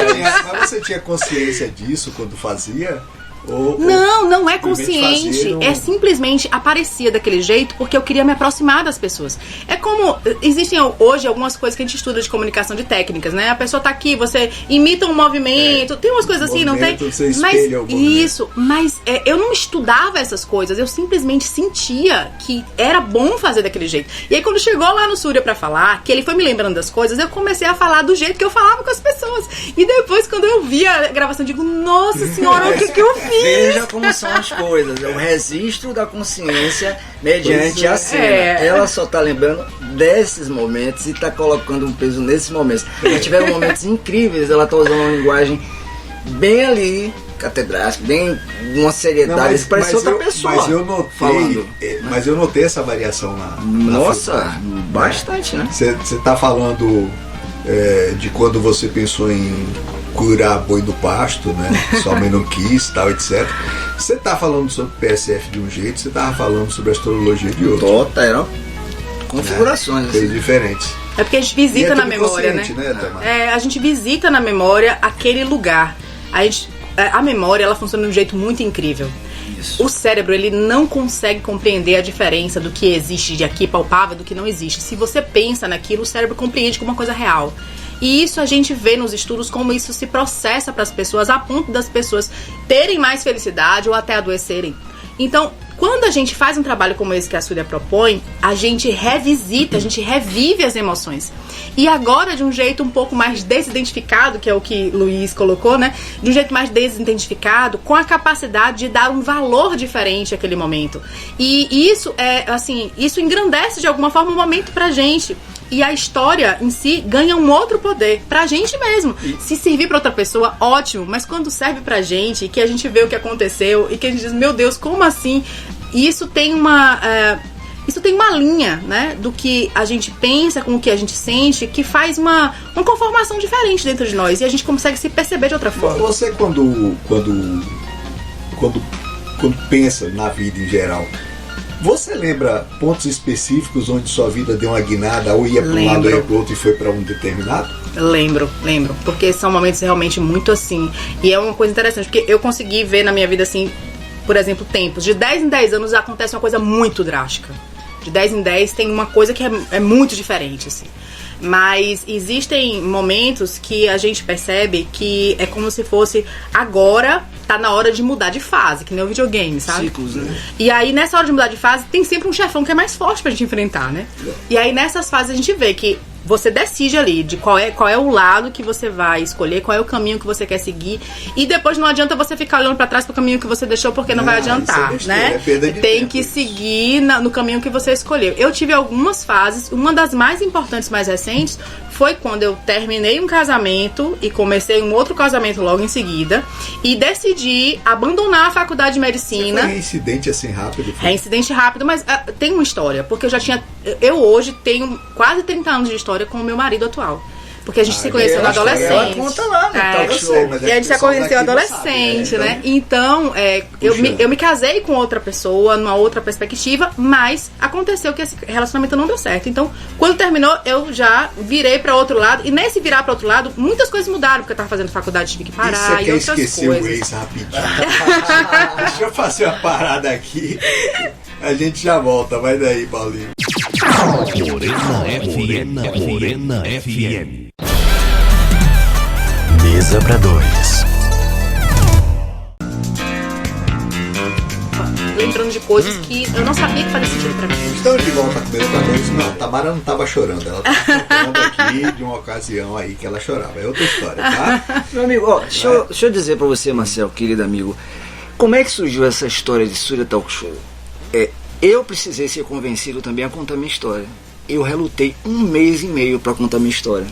C: Mas você tinha consciência disso quando fazia?
E: Não é consciente. É simplesmente aparecia daquele jeito porque eu queria me aproximar das pessoas. É como existem hoje algumas coisas que a gente estuda de comunicação de técnicas, né? A pessoa tá aqui, você imita um movimento, tem umas coisas assim, não tem? Mas eu não estudava essas coisas, eu simplesmente sentia que era bom fazer daquele jeito. E aí quando chegou lá no Súria pra falar, que ele foi me lembrando das coisas, eu comecei a falar do jeito que eu falava com as pessoas. E depois, quando eu vi a gravação, eu digo, nossa senhora, o que eu fiz?
D: Veja como são as coisas. É o registro da consciência mediante a cena. Ela só tá lembrando desses momentos e tá colocando um peso nesses momentos. Já tiveram momentos incríveis. Ela tá usando uma linguagem bem ali, catedrática, bem uma seriedade. Parece outra pessoa.
C: Mas eu notei essa variação lá.
D: Nossa, bastante, né?
C: Você tá falando de quando você pensou em curar boi do pasto, né? Sua mãe não quis, tal, etc. Você tá falando sobre PSF de um jeito, você tava falando sobre astrologia de outro.
D: Eram configurações,
C: coisas diferentes.
E: É porque a gente visita na memória, né? A gente visita na memória aquele lugar. A memória, ela funciona de um jeito muito incrível. Isso. O cérebro, ele não consegue compreender a diferença do que existe de aqui palpável do que não existe. Se você pensa naquilo, o cérebro compreende como uma coisa real. E isso a gente vê nos estudos como isso se processa para as pessoas a ponto das pessoas terem mais felicidade ou até adoecerem. Então, quando a gente faz um trabalho como esse que a Súria propõe, a gente revisita, a gente revive as emoções. E agora de um jeito um pouco mais desidentificado, que é o que Luiz colocou, né? De um jeito mais desidentificado, com a capacidade de dar um valor diferente àquele momento. E isso isso engrandece de alguma forma o momento pra gente. E a história em si ganha um outro poder pra gente mesmo. Se servir pra outra pessoa, ótimo. Mas quando serve pra gente, que a gente vê o que aconteceu e que a gente diz, meu Deus, como assim? Isso tem uma linha, né, do que a gente pensa com o que a gente sente, que faz uma conformação diferente dentro de nós. E a gente consegue se perceber de outra forma.
C: Você quando pensa na vida em geral, você lembra pontos específicos onde sua vida deu uma guinada, ou ia para um lado ou ia para o outro e foi para um determinado?
E: Lembro. Porque são momentos realmente muito assim. E é uma coisa interessante, porque eu consegui ver na minha vida assim, por exemplo, tempos. De 10 em 10 anos acontece uma coisa muito drástica. De 10 em 10 tem uma coisa que é muito diferente, assim. Mas existem momentos que a gente percebe que é como se fosse agora tá na hora de mudar de fase, que nem o videogame, sabe?
D: Ciclos, né?
E: E aí nessa hora de mudar de fase tem sempre um chefão que é mais forte pra gente enfrentar, né? E aí nessas fases a gente vê que você decide ali de qual é o lado que você vai escolher, qual é o caminho que você quer seguir. E depois não adianta você ficar olhando pra trás pro caminho que você deixou, porque não vai adiantar, né? Tem que seguir no caminho que você escolheu. Eu tive algumas fases, uma das mais importantes, mais recentes, foi quando eu terminei um casamento e comecei um outro casamento logo em seguida e decidi abandonar a faculdade de medicina.
C: Você foi reincidente assim rápido?
E: Reincidente rápido, mas tem uma história, porque eu hoje tenho quase 30 anos de história com o meu marido atual. Porque a gente se conheceu no adolescente.
D: Ela conta lá no talk
C: eu
D: show.
C: sei, mas
E: E a gente se
C: pessoal
E: conheceu
C: daqui não
E: adolescente,
C: sabe,
E: né? Então,
C: puxa.
E: eu me casei com outra pessoa, numa outra perspectiva, mas aconteceu que esse relacionamento não deu certo. Então, quando terminou, eu já virei pra outro lado. E nesse virar pra outro lado, muitas coisas mudaram, porque eu tava fazendo faculdade, tive que
C: E
E: parar
C: você
E: e
C: quer
E: outras
C: esquecer
E: coisas.
C: o ex rapidinho? Deixa eu fazer uma parada aqui. A gente já volta. Vai daí, Paulinho.
A: Morena FM.
G: Mesa pra dois.
E: Lembrando de coisas que eu não sabia que fazia sentido pra mim.
C: Estamos de volta com Mesa pra Dois. Não, Tamara não estava chorando. Ela estava contando aqui de uma ocasião aí que ela chorava. É outra história, tá?
D: Meu amigo, ó, deixa eu dizer pra você, Marcel, querido amigo, como é que surgiu essa história de Surya Talk Show? Eu precisei ser convencido também a contar minha história. Eu relutei 1 mês e meio pra contar minha história.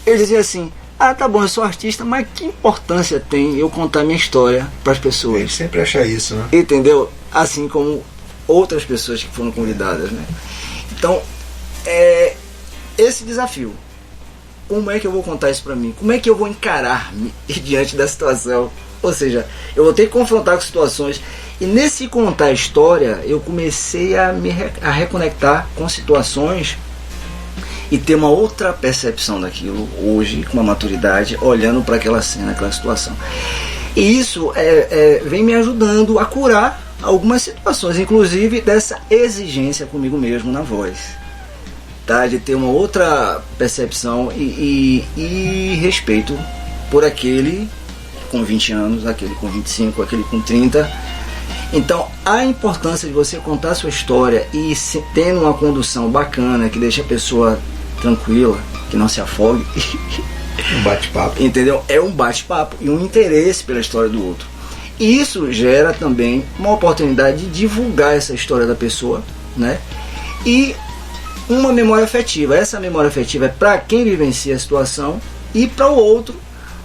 D: Eu dizia assim, tá bom, eu sou artista, mas que importância tem eu contar minha história pras
C: A gente
D: pessoas?
C: sempre acha isso, né?
D: Entendeu? Assim como outras pessoas que foram convidadas, né? Então, esse desafio. Como é que eu vou contar isso pra mim? Como é que eu vou encarar-me diante da situação? Ou seja, eu vou ter que confrontar com situações. E nesse contar a história, eu comecei a reconectar com situações e ter uma outra percepção daquilo hoje, com uma maturidade, olhando para aquela cena, aquela situação. E isso vem me ajudando a curar algumas situações, inclusive dessa exigência comigo mesmo na voz. Tá? De ter uma outra percepção e respeito por aquele com 20 anos, aquele com 25, aquele com 30. Então, a importância de você contar a sua história e tendo uma condução bacana, que deixa a pessoa tranquila, que não se afogue.
C: Um bate-papo.
D: Entendeu? É um bate-papo e um interesse pela história do outro. E isso gera também uma oportunidade de divulgar essa história da pessoa, né? E uma memória afetiva. Essa memória afetiva é para quem vivencia a situação e para o outro,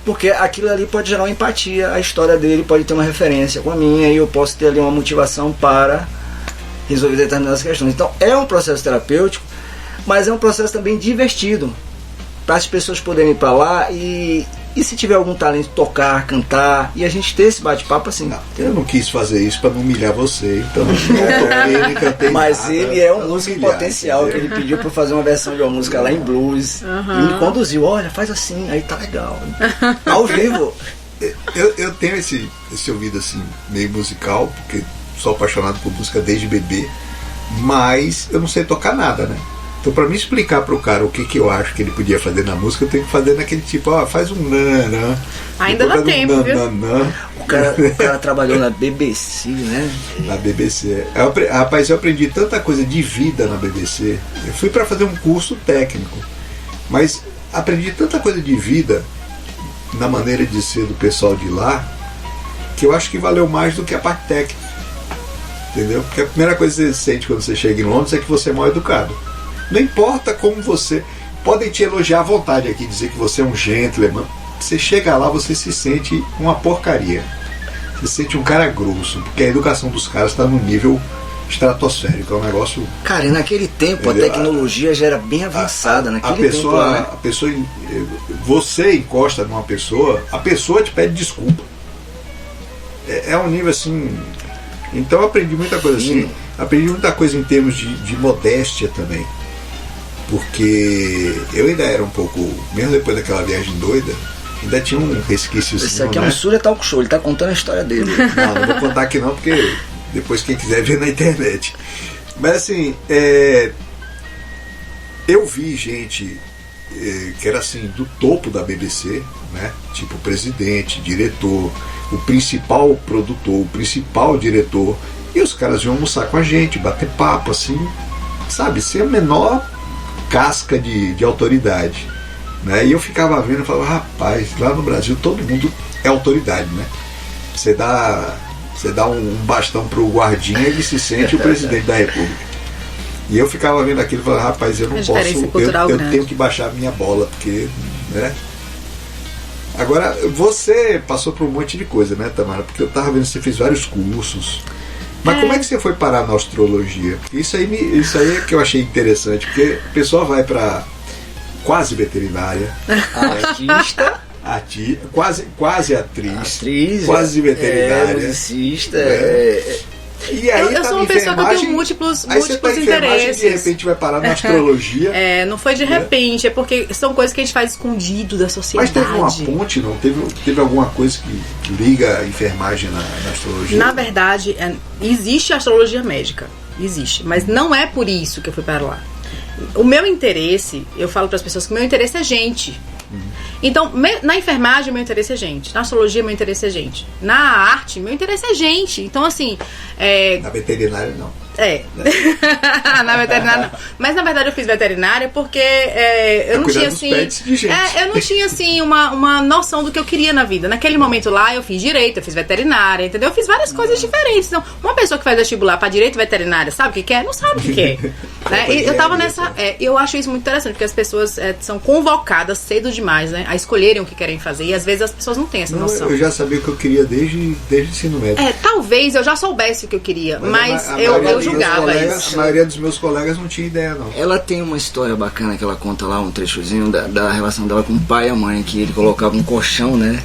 D: porque aquilo ali pode gerar uma empatia, a história dele pode ter uma referência com a minha e eu posso ter ali uma motivação para resolver determinadas questões. Então é um processo terapêutico, mas é um processo também divertido, para as pessoas poderem ir para lá e se tiver algum talento, tocar, cantar, e a gente ter esse bate-papo assim.
C: Eu não quis fazer isso para não humilhar você, então não toquei, nem cantei
D: mas
C: nada,
D: ele é um
C: pra não
D: músico
C: humilhar,
D: potencial, que
C: entendeu?
D: ele pediu para fazer uma versão de uma música lá em blues e me conduziu, olha, faz assim, aí tá legal. Ao vivo.
C: Eu tenho esse ouvido assim, meio musical, porque sou apaixonado por música desde bebê, mas eu não sei tocar nada, né? Então, para me explicar pro cara o que eu acho que ele podia fazer na música, eu tenho que fazer naquele tipo, faz um nanã.
E: Ainda dá tempo, viu?
D: O cara trabalhou na BBC, né?
C: Na BBC. Rapaz, eu aprendi tanta coisa de vida na BBC. Eu fui para fazer um curso técnico, mas aprendi tanta coisa de vida na maneira de ser do pessoal de lá, que eu acho que valeu mais do que a parte técnica. Entendeu? Porque a primeira coisa que você sente quando você chega em Londres é que você é mal educado. Não importa como você... Podem te elogiar à vontade aqui, dizer que você é um gentleman. Você chega lá, você se sente uma porcaria. Você se sente um cara grosso, porque a educação dos caras está num nível estratosférico. É um negócio...
D: Cara, e naquele tempo
C: Entendeu?
D: a tecnologia já era bem avançada. Naquele tempo lá, né?
C: A pessoa... Você encosta numa pessoa, a pessoa te pede desculpa. É um nível assim... Então eu aprendi muita coisa assim. Aprendi muita coisa em termos de modéstia também. Porque eu ainda era um pouco, mesmo depois daquela viagem doida, ainda tinha um resquíciozinho.
D: Isso aqui é
C: né?
D: um Surya Talk Show, ele tá contando a história dele.
C: Não vou contar aqui não, porque depois quem quiser ver na internet. Mas assim, eu vi gente que era assim, do topo da BBC, né? Tipo o presidente, diretor, o principal produtor, o principal diretor, e os caras iam almoçar com a gente, bater papo, assim, sabe, sem a menor casca de autoridade, né? E eu ficava vendo e falava, rapaz, lá no Brasil todo mundo é autoridade, né? Você dá um bastão pro guardinha e ele se sente o presidente da república. E eu ficava vendo aquilo e falava, rapaz, eu não posso, eu tenho que baixar a minha bola, porque, né? Agora, você passou por um monte de coisa, né, Tamara? Porque eu tava vendo que você fez vários cursos. Mas como é que você foi parar na astrologia? Isso aí é que eu achei interessante, porque a pessoa vai para quase veterinária,
D: Artista,
C: quase atriz,
D: é,
C: quase veterinária,
D: musicista,
C: E aí
E: eu sou uma pessoa que eu tenho múltiplos interesses.
C: De repente vai parar na astrologia.
E: Não foi de repente, é porque são coisas que a gente faz escondido da sociedade.
C: Mas teve uma ponte, não? Teve alguma coisa que liga a enfermagem na astrologia?
E: Na verdade, existe a astrologia médica. Existe. Mas não é por isso que eu fui para lá. O meu interesse, eu falo para as pessoas que o meu interesse é gente. Então, na enfermagem, meu interesse é gente. Na astrologia, meu interesse é gente. Na arte, meu interesse é gente. Então, assim...
C: Na veterinária, não.
E: Na veterinária, não. Mas, na verdade, eu fiz veterinária porque eu não tinha, assim... eu não tinha, assim, uma noção do que eu queria na vida. Naquele momento lá, eu fiz direito, eu fiz veterinária, entendeu? Eu fiz várias coisas diferentes. Então, uma pessoa que faz vestibular para direito e veterinária, sabe o que quer? Não sabe o que quer. Né? E eu tava nessa... eu acho isso muito interessante, porque as pessoas são convocadas cedo demais, né? A escolherem o que querem fazer. E, às vezes, as pessoas não têm essa noção.
C: Eu já sabia o que eu queria desde o ensino médio.
E: Talvez eu já soubesse o que eu queria, mas eu julgava isso.
C: A maioria dos meus colegas não tinha ideia, não.
D: Ela tem uma história bacana que ela conta lá, um trechozinho da relação dela com o pai e a mãe, que ele colocava um colchão, né?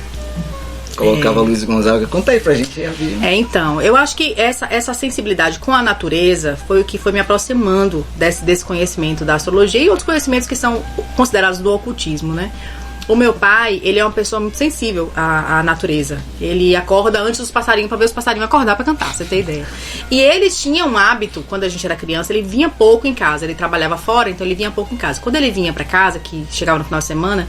D: Colocava Luiz Gonzaga. Conta aí pra gente.
E: Então, eu acho que essa sensibilidade com a natureza foi o que foi me aproximando desse conhecimento da astrologia e outros conhecimentos que são considerados do ocultismo, né? O meu pai, ele é uma pessoa muito sensível à natureza. Ele acorda antes dos passarinhos pra ver os passarinhos acordar pra cantar, você tem ideia. E ele tinha um hábito, quando a gente era criança, ele vinha pouco em casa. Ele trabalhava fora, então ele vinha pouco em casa. Quando ele vinha pra casa, que chegava no final de semana,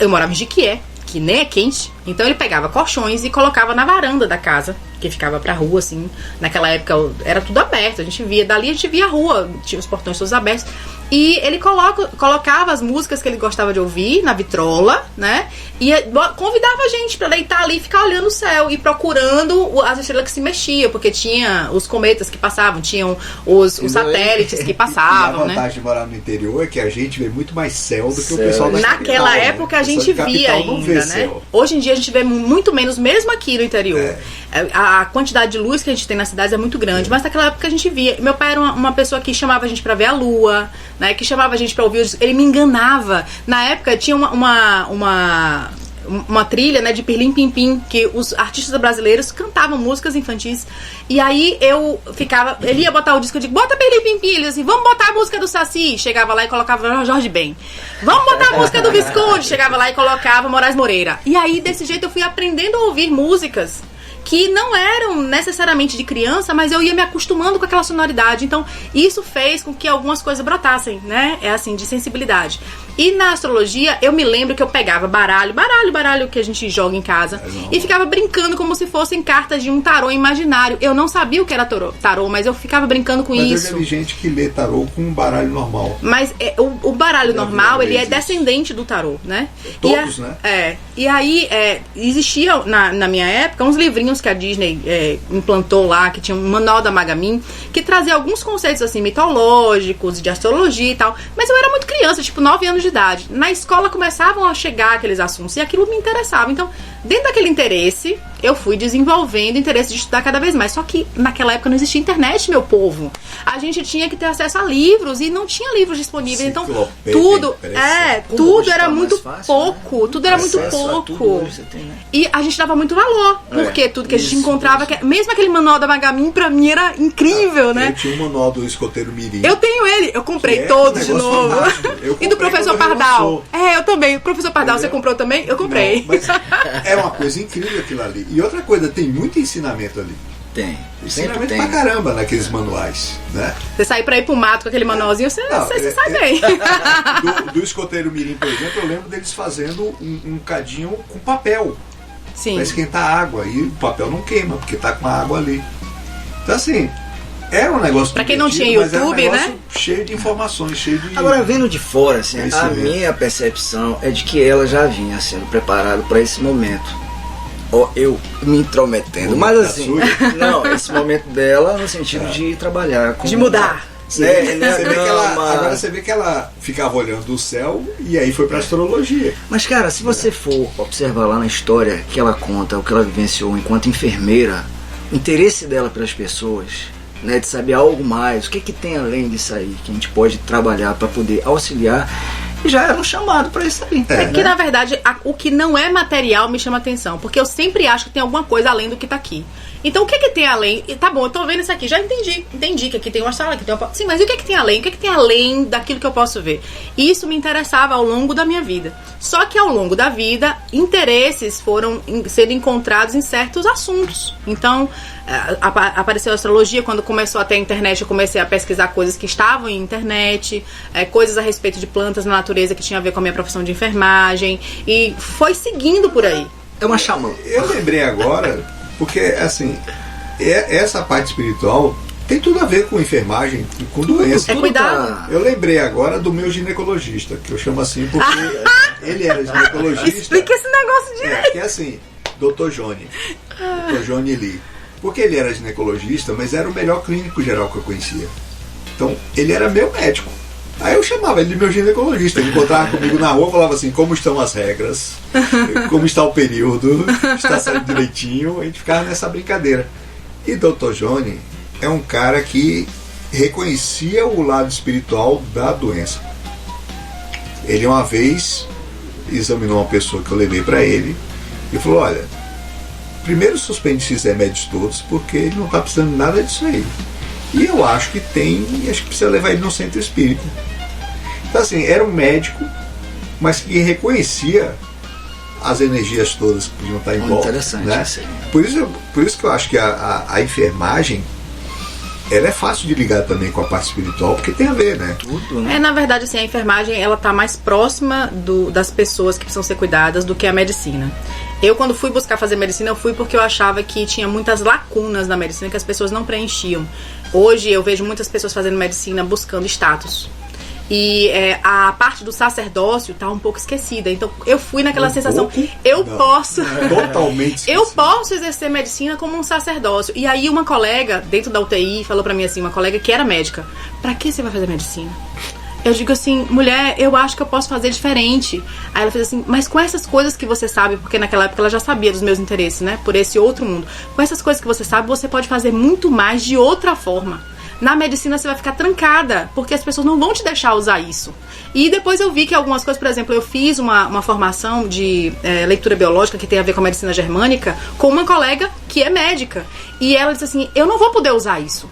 E: eu morava em Jequié, que nem é quente. Então ele pegava colchões e colocava na varanda da casa, que ficava pra rua, assim. Naquela época era tudo aberto, dali a gente via a rua, tinha os portões todos abertos. E ele colocava as músicas que ele gostava de ouvir na vitrola, né? E convidava a gente pra deitar ali e ficar olhando o céu e procurando as estrelas que se mexiam, porque tinha os cometas que passavam, tinham os satélites que passavam,
C: né? A vantagem de morar no interior é que a gente vê muito mais céu do que o pessoal da capital.
E: Naquela época a gente via ainda, né? Hoje em dia a gente vê muito menos, mesmo aqui no interior. A quantidade de luz que a gente tem nas cidades é muito grande, mas naquela época a gente via. Meu pai era uma pessoa que chamava a gente pra ver a lua, né, que chamava a gente pra ouvir. Ele me enganava. Na época tinha uma trilha, né, de Pirlim Pim Pim, que os artistas brasileiros cantavam músicas infantis. E aí ele ia botar o disco, eu digo, bota Pirlim Pim Pim. Ele dizia assim, vamos botar a música do Saci. Chegava lá e colocava Jorge Ben. Vamos botar a música do Visconde. Chegava lá e colocava Moraes Moreira. E aí, desse jeito, eu fui aprendendo a ouvir músicas que não eram necessariamente de criança, mas eu ia me acostumando com aquela sonoridade. Então, isso fez com que algumas coisas brotassem, né? De sensibilidade. E na astrologia, eu me lembro que eu pegava baralho que a gente joga em casa, e ficava brincando como se fossem cartas de um tarô imaginário. Eu não sabia o que era tarô, mas eu ficava brincando com isso.
C: Mas eu vi gente que lê tarô com um baralho normal.
E: Mas o baralho normal, ele é descendente do tarô, né?
C: Todos, né?
E: E aí, existia na minha época uns livrinhos que a Disney implantou lá, que tinha um manual da Magamin, que trazia alguns conceitos assim mitológicos, de astrologia e tal, mas eu era muito criança, tipo 9 anos de idade. Na escola começavam a chegar aqueles assuntos e aquilo me interessava. Então, dentro daquele interesse, eu fui desenvolvendo o interesse de estudar cada vez mais. Só que naquela época não existia internet, meu povo. A gente tinha que ter acesso a livros e não tinha livros disponíveis. Então, tudo era muito pouco. Né? Tudo era muito pouco. E a gente dava muito valor, porque tudo que a gente encontrava, mesmo aquele manual da Magamin, pra mim era incrível, né?
C: Eu tinha um manual do Escoteiro Mirim.
E: Eu tenho ele, eu comprei todos de novo. E do Professor Pardal. Eu também. O Professor Pardal, você comprou também? Eu comprei.
C: Não, mas é uma coisa incrível aquilo ali. E outra coisa, tem muito ensinamento ali.
D: Tem.
C: Ensinamento pra caramba naqueles manuais, né?
E: Você sair pra ir pro mato com aquele manualzinho, você sai bem.
C: Do Escoteiro Mirim, por exemplo, eu lembro deles fazendo um cadinho com papel.
E: Sim.
C: Pra esquentar a água. E o papel não queima, porque tá com a água ali. Então, assim, era um negócio...
E: Pra quem não tinha YouTube, né?
C: Cheio de informações, cheio de...
D: Agora, vendo de fora, assim, a minha percepção é de que ela já vinha sendo preparada para esse momento. Eu me intrometendo, mas assim, não, esse momento dela no sentido de trabalhar com...
E: De mudar.
C: Agora você vê que ela ficava olhando o céu e aí foi pra astrologia.
D: Mas, cara, se você for observar lá na história que ela conta, o que ela vivenciou enquanto enfermeira, o interesse dela pelas pessoas, né, de saber algo mais, o que tem além disso aí que a gente pode trabalhar para poder auxiliar e já era um chamado para isso aí.
E: É que, na verdade, o que não é material me chama atenção, porque eu sempre acho que tem alguma coisa além do que tá aqui. Então, o que que tem além? Tá bom, eu tô vendo isso aqui, já entendi que aqui tem uma sala, aqui tem uma... Sim, mas e o que que tem além? O que que tem além daquilo que eu posso ver? E isso me interessava ao longo da minha vida. Só que ao longo da vida, interesses foram sendo encontrados em certos assuntos. Então, apareceu a astrologia, quando começou a ter a internet, eu comecei a pesquisar coisas que estavam em internet, coisas a respeito de plantas na natureza que tinha a ver com a minha profissão de enfermagem, e foi seguindo por aí.
D: É uma xamã.
C: Eu lembrei agora, porque assim, essa parte espiritual tem tudo a ver com enfermagem e com doença.
E: Cuidado.
C: Eu lembrei agora do meu ginecologista, que eu chamo assim porque ele era ginecologista.
E: Explica esse negócio direito.
C: Que é assim, Dr. Johnny. Dr. Johnny Lee. Porque ele era ginecologista, mas era o melhor clínico geral que eu conhecia. Então, ele era meu médico. Aí eu chamava ele de meu ginecologista. Ele encontrava comigo na rua e falava assim, como estão as regras, como está o período, está saindo direitinho. A gente ficava nessa brincadeira. E Dr. Johnny é um cara que reconhecia o lado espiritual da doença. Ele uma vez examinou uma pessoa que eu levei para ele e falou, olha, primeiro suspende esses remédios todos, porque ele não está precisando de nada disso aí. E eu acho que acho que precisa levar ele no centro espírita. Então assim, era um médico, mas que reconhecia as energias todas que podiam estar em volta.
D: Interessante,
C: né? Por isso que eu acho que a enfermagem, ela é fácil de ligar também com a parte espiritual, porque tem a ver, né?
D: Tudo, né?
E: Na verdade, assim, a enfermagem, ela tá mais próxima das pessoas que precisam ser cuidadas do que a medicina. Eu, quando fui buscar fazer medicina, eu fui porque eu achava que tinha muitas lacunas na medicina que as pessoas não preenchiam. Hoje, eu vejo muitas pessoas fazendo medicina buscando status. E a parte do sacerdócio tá um pouco esquecida. Então, eu fui naquela sensação,
C: Totalmente
E: eu posso exercer medicina como um sacerdócio. E aí uma colega dentro da UTI falou pra mim assim, uma colega que era médica, pra que você vai fazer medicina? Eu digo assim, mulher, eu acho que eu posso fazer diferente. Aí ela fez assim, mas com essas coisas que você sabe, porque naquela época ela já sabia dos meus interesses, né, por esse outro mundo. Com essas coisas que você sabe, você pode fazer muito mais de outra forma. Na medicina você vai ficar trancada, porque as pessoas não vão te deixar usar isso. E depois eu vi que algumas coisas, por exemplo, eu fiz uma formação de leitura biológica que tem a ver com a medicina germânica com uma colega que é médica. E ela disse assim, eu não vou poder usar isso,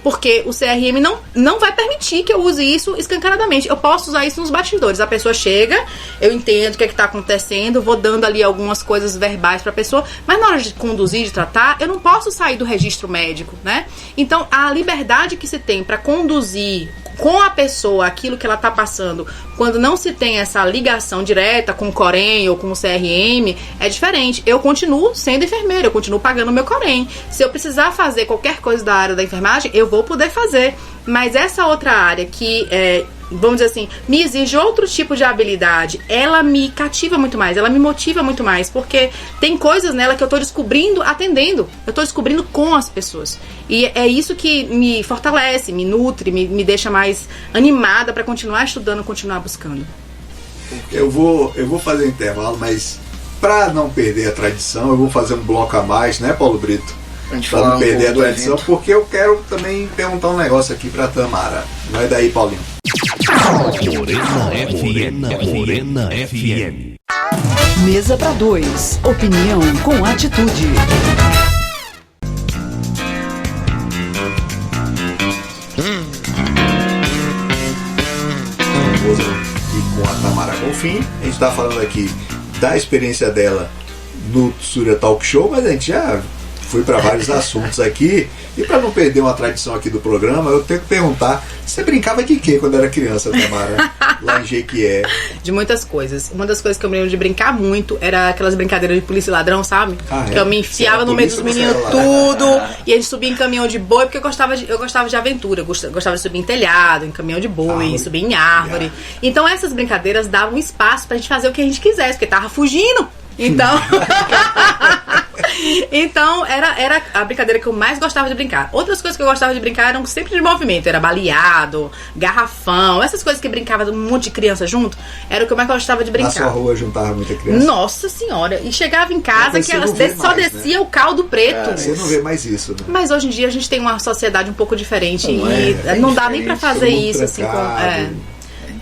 E: porque o CRM não vai permitir que eu use isso escancaradamente. Eu posso usar isso nos bastidores. A pessoa chega, eu entendo o que está acontecendo, vou dando ali algumas coisas verbais para a pessoa, mas na hora de conduzir, de tratar, eu não posso sair do registro médico, né? Então, a liberdade que se tem para conduzir com a pessoa aquilo que ela está passando, quando não se tem essa ligação direta com o Corém ou com o CRM, é diferente. Eu continuo sendo enfermeira, eu continuo pagando o meu Corém. Se eu precisar fazer qualquer coisa da área da enfermagem, eu vou poder fazer. Mas essa outra área que, vamos dizer assim, me exige outro tipo de habilidade, ela me cativa muito mais, ela me motiva muito mais, porque tem coisas nela que eu tô descobrindo atendendo, eu tô descobrindo com as pessoas. E é isso que me fortalece, me nutre, me deixa mais animada para continuar estudando, continuar buscando.
C: Eu vou fazer um intervalo, mas para não perder a tradição, eu vou fazer um bloco a mais, né, Paulo Brito? Pra não perder a tradição, porque eu quero também perguntar um negócio aqui pra Tamara. Vai daí, Paulinho.
A: Morena FM.
F: Mesa para dois. Opinião com atitude.
C: E com a Tamara Bonfim, a gente tá falando aqui da experiência dela no Surya Talk Show, mas a gente já fui para vários assuntos aqui. E para não perder uma tradição aqui do programa, eu tenho que perguntar, você brincava de quê quando era criança, Tamara? Lá em Jequié.
E: De muitas coisas. Uma das coisas que eu me lembro de brincar muito era aquelas brincadeiras de polícia e ladrão, sabe? Que eu me enfiava no meio dos meninos tudo. E a gente subia em caminhão de boi, porque eu gostava de aventura. Eu gostava de subir em telhado, em caminhão de boi, subir em árvore. Então essas brincadeiras davam espaço pra gente fazer o que a gente quisesse, porque tava fugindo. Então, era a brincadeira que eu mais gostava de brincar. Outras coisas que eu gostava de brincar eram sempre de movimento. Era baleado, garrafão, essas coisas que brincava de um monte de criança junto, era o que eu mais gostava de brincar.
C: Na sua rua juntava muita criança?
E: Nossa senhora! E chegava em casa que elas só descia, né, o caldo preto.
C: Você não vê mais isso, né?
E: Mas hoje em dia a gente tem uma sociedade um pouco diferente. Não dá nem pra fazer isso assim.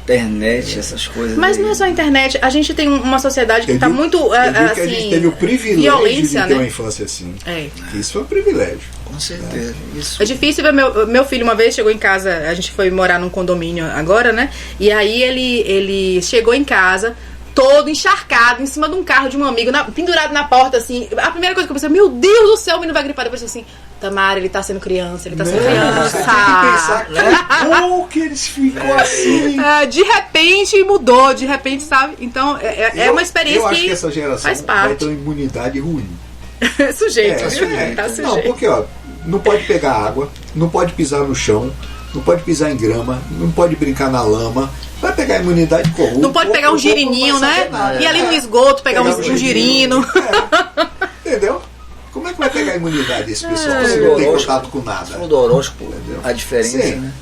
D: internet, essas coisas.
E: Mas
D: aí.
E: não é só a internet, a gente tem uma sociedade que está muito
G: Eu digo que a gente
E: assim,
G: teve o privilégio
E: violência,
G: de ter
E: né?
G: uma infância assim.
E: É.
G: Isso foi um privilégio.
D: Com certeza. Isso.
E: É difícil ver meu filho uma vez chegou em casa, a gente foi morar num condomínio agora, né? E aí ele chegou em casa todo encharcado, em cima de um carro de um amigo, pendurado na porta, assim. A primeira coisa que eu pensei, meu Deus do céu, o menino vai gripar. Depois eu pensei assim, Tamara, ele tá sendo criança, ele tá sendo criança.
G: Você tem que pensar que bom que eles ficam assim.
E: De repente mudou, de repente, sabe? Então, é uma experiência
G: eu acho que essa geração
E: faz
G: vai
E: parte.
G: ter uma imunidade ruim.
E: Sujeito, viu?
G: Sujeito.
E: Tá
G: Não,
E: sujeito.
G: porque ó, não pode pegar água, não pode pisar no chão, não pode pisar em grama, não pode brincar na lama. Vai pegar a imunidade corrupta.
E: Não pode pegar um girininho, né? E ali no esgoto pegar um girino.
G: Entendeu? Como é que vai pegar a imunidade esse pessoal?
D: Esse
G: Se não tem
D: horóscopo,
G: contato com nada.
D: Falando do horóscopo,
G: Entendeu?
D: a diferença,
G: Sim.
D: né?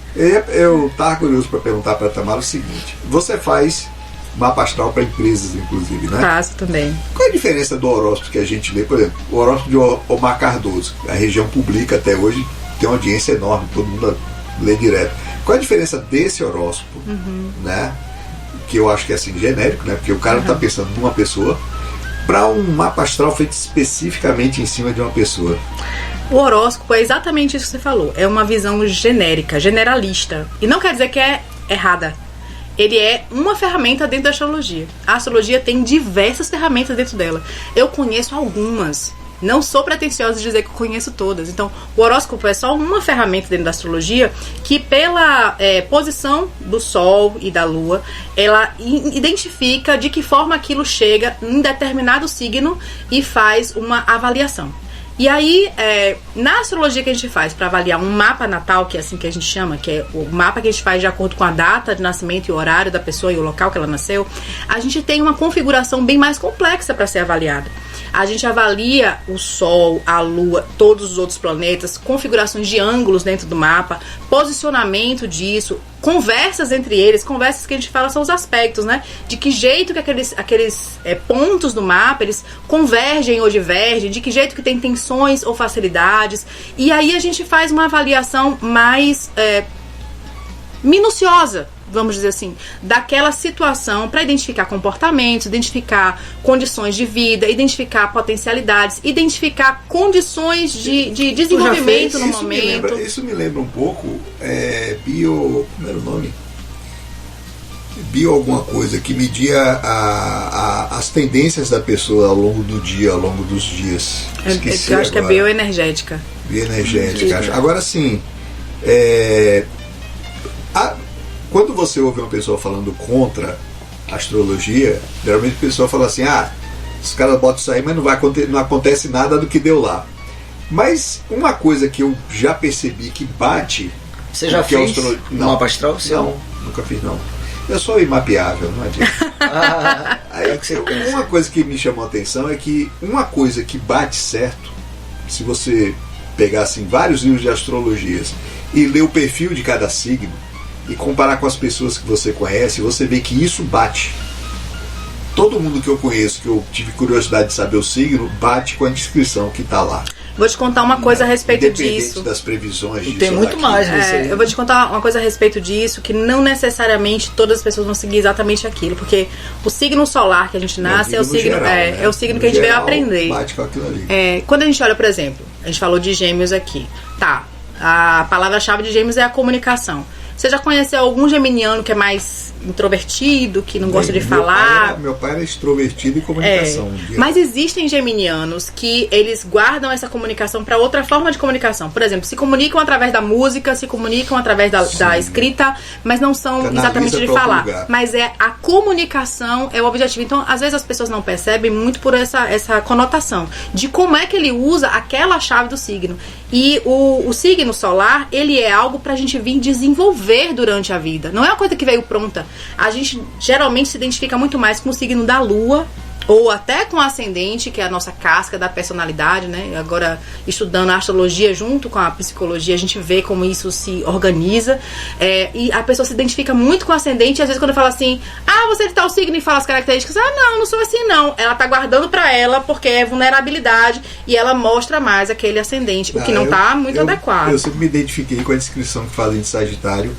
G: Eu tava curioso para perguntar para Tamara o seguinte: você faz mapa astral para empresas, inclusive, né?
E: Faço também.
G: Qual é a diferença do horóscopo que a gente lê? Por exemplo, o horóscopo de Omar Cardoso, a região publica até hoje, tem uma audiência enorme, todo mundo lê direto. Qual é a diferença desse horóscopo, né? Que eu acho que é assim, genérico, né? Porque o cara não está pensando numa pessoa, para um mapa astral feito especificamente em cima de uma pessoa.
E: O horóscopo é exatamente isso que você falou. É uma visão genérica, generalista. E não quer dizer que é errada. Ele é uma ferramenta dentro da astrologia. A astrologia tem diversas ferramentas dentro dela. Eu conheço algumas. Não sou pretensiosa de dizer que eu conheço todas. Então, o horóscopo é só uma ferramenta dentro da astrologia que, pela posição do Sol e da Lua, ela identifica de que forma aquilo chega em determinado signo e faz uma avaliação. E aí, na astrologia que a gente faz para avaliar um mapa natal, que é assim que a gente chama, que é o mapa que a gente faz de acordo com a data de nascimento e o horário da pessoa e o local que ela nasceu, a gente tem uma configuração bem mais complexa para ser avaliada. A gente avalia o Sol, a Lua, todos os outros planetas, configurações de ângulos dentro do mapa, posicionamento disso, conversas entre eles. Conversas que a gente fala são os aspectos, né? De que jeito que aqueles pontos do mapa, eles convergem ou divergem, de que jeito que tem tensões ou facilidades. E aí a gente faz uma avaliação mais minuciosa, vamos dizer assim, daquela situação para identificar comportamentos, identificar condições de vida, identificar potencialidades, identificar condições de desenvolvimento no momento.
G: Isso me lembra um pouco bio... Como era o nome? Bio alguma coisa, que media as tendências da pessoa ao longo do dia, ao longo dos dias. Esqueci
E: Eu acho que é
G: agora.
E: bioenergética.
G: Bioenergética. Agora sim, quando você ouve uma pessoa falando contra a astrologia, geralmente a pessoa fala assim, os caras botam isso aí, mas não acontece nada do que deu lá. Mas uma coisa que eu já percebi que bate...
D: Você já fez no mapa astral?
G: Não, nunca fiz não. Eu sou imapeável, não adianta. Aí, uma coisa que me chamou a atenção é que uma coisa que bate certo, se você pegar assim, vários livros de astrologias e ler o perfil de cada signo, e comparar com as pessoas que você conhece, você vê que isso bate. Todo mundo que eu conheço, que eu tive curiosidade de saber o signo, bate com a descrição que está lá.
E: Vou te contar uma coisa a respeito
G: Independente
E: disso.
G: das previsões
D: E
G: disso
D: tem
G: ou
D: muito
G: daquilo.
D: mais nisso aí.
E: Eu vou te contar uma coisa a respeito disso, que não necessariamente todas as pessoas vão seguir exatamente aquilo, porque o signo solar que a gente nasce é o signo, é o signo que a gente veio aprender.
G: Bate com aquilo ali.
E: Quando a gente olha, por exemplo, a gente falou de Gêmeos aqui. Tá, a palavra-chave de Gêmeos é a comunicação. Você já conheceu algum geminiano que é mais introvertido, que não gosta de falar?
G: Meu pai era extrovertido em comunicação.
E: Mas existem geminianos que eles guardam essa comunicação para outra forma de comunicação. Por exemplo, se comunicam através da música, se comunicam através da escrita, mas não são
G: Canaliza
E: exatamente de
G: pra outro
E: falar.
G: lugar.
E: Mas a comunicação é o objetivo. Então, às vezes as pessoas não percebem muito por essa conotação de como é que ele usa aquela chave do signo. E o signo solar, ele é algo pra gente vir desenvolver durante a vida. Não é uma coisa que veio pronta. A gente geralmente se identifica muito mais com o signo da Lua, ou até com o ascendente, que é a nossa casca da personalidade, né? Agora, estudando a astrologia junto com a psicologia, a gente vê como isso se organiza. E a pessoa se identifica muito com o ascendente, e às vezes quando fala assim, você é de tal signo, e fala as características, não sou assim não. Ela tá guardando pra ela, porque é vulnerabilidade, e ela mostra mais aquele ascendente, o que não tá muito adequado.
G: Eu sempre me identifiquei com a descrição que fazem de Sagitário,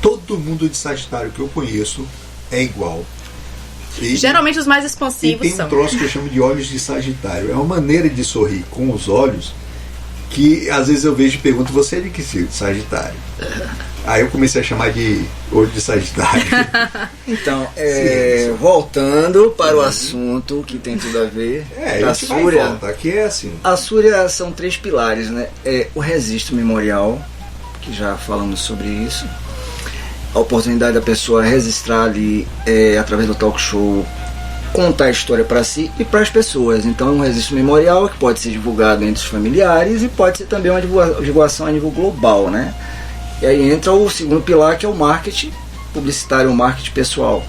G: todo mundo de Sagitário que eu conheço é igual.
E: Geralmente os mais
G: E
E: expansivos
G: tem um
E: são.
G: troço que eu chamo de olhos de Sagitário. É uma maneira de sorrir com os olhos que às vezes eu vejo e pergunto, você é de que signo? Sagitário. Aí eu comecei a chamar de olho de Sagitário.
D: Então, voltando para o assunto que tem tudo a ver,
G: A
D: a
G: gente vai e
D: Súria.
G: volta. Aqui é assim.
D: A Súria são 3 pilares, né? O registro memorial, que já falamos sobre isso. A oportunidade da pessoa registrar ali, através do talk show, contar a história para si e para as pessoas. Então é um registro memorial que pode ser divulgado entre os familiares e pode ser também uma divulgação a nível global, né? E aí entra o segundo pilar, que é o marketing publicitário, o marketing pessoal,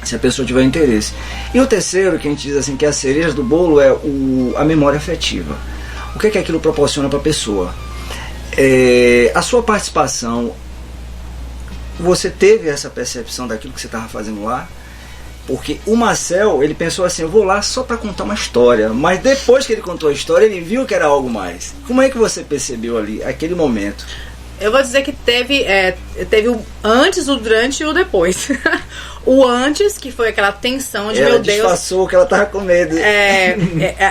D: se a pessoa tiver interesse. E o terceiro, que a gente diz assim, que é a cereja do bolo, é a memória afetiva. O que é que aquilo proporciona para a pessoa? A sua participação, você teve essa percepção daquilo que você estava fazendo lá? Porque o Marcel, ele pensou assim, eu vou lá só para contar uma história. Mas depois que ele contou a história, ele viu que era algo mais. Como é que você percebeu ali, aquele momento?
E: Eu vou dizer que teve o antes, o durante e o depois. O antes, que foi aquela tensão de,
D: ela
E: meu Deus...
D: disfarçou que ela tava com medo.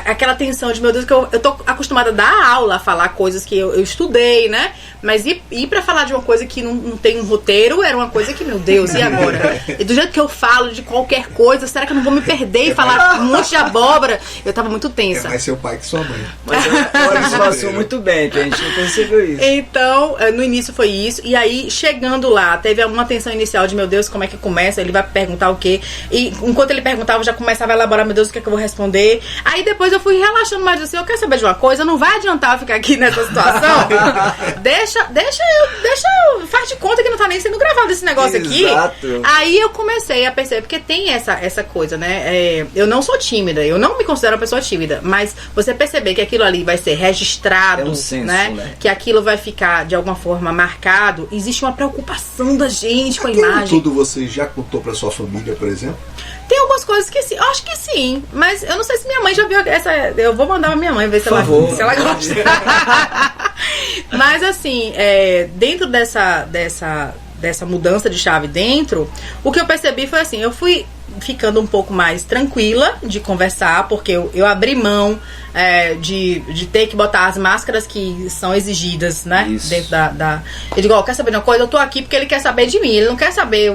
E: Aquela tensão de, meu Deus, que eu tô acostumada a dar aula, a falar coisas que eu estudei, né? Mas ir pra falar de uma coisa que não tem um roteiro, era uma coisa que, meu Deus, e agora? E do jeito que eu falo de qualquer coisa, será que eu não vou me perder e falar um monte de abóbora? Eu tava muito tensa.
G: É mais seu pai que sua mãe.
D: Mas ela disfarçou muito bem, que a gente não percebeu isso.
E: Então, no início foi isso. E aí, chegando lá, teve uma tensão inicial de, meu Deus, como é que começa? Ele vai perguntar o quê? E enquanto ele perguntava, eu já começava a elaborar, meu Deus, o que é que eu vou responder? Aí depois eu fui relaxando mais assim, eu quero saber de uma coisa, não vai adiantar eu ficar aqui nessa situação. deixa eu, faz de conta que não tá nem sendo gravado esse negócio aqui.
D: Exato.
E: Aí eu comecei a perceber, porque tem essa coisa, né? Eu não sou tímida, eu não me considero uma pessoa tímida, mas você perceber que aquilo ali vai ser registrado,
D: É um senso, né?
E: Que aquilo vai ficar de alguma forma marcado, existe uma preocupação da gente com a
G: Aquilo
E: imagem.
G: tudo você já contou pra sua família, por exemplo?
E: Tem algumas coisas que sim, eu acho que sim, mas eu não sei se minha mãe já viu essa. Eu vou mandar pra minha mãe ver se,
D: Por favor.
E: se ela gosta. Mas assim, dentro dessa mudança de chave dentro, o que eu percebi foi assim, eu fui ficando um pouco mais tranquila de conversar, porque eu abri mão de ter que botar as máscaras que são exigidas, né?
D: Isso.
E: Dentro da... Eu digo, quer saber de uma coisa? Eu tô aqui porque ele quer saber de mim. Ele não quer saber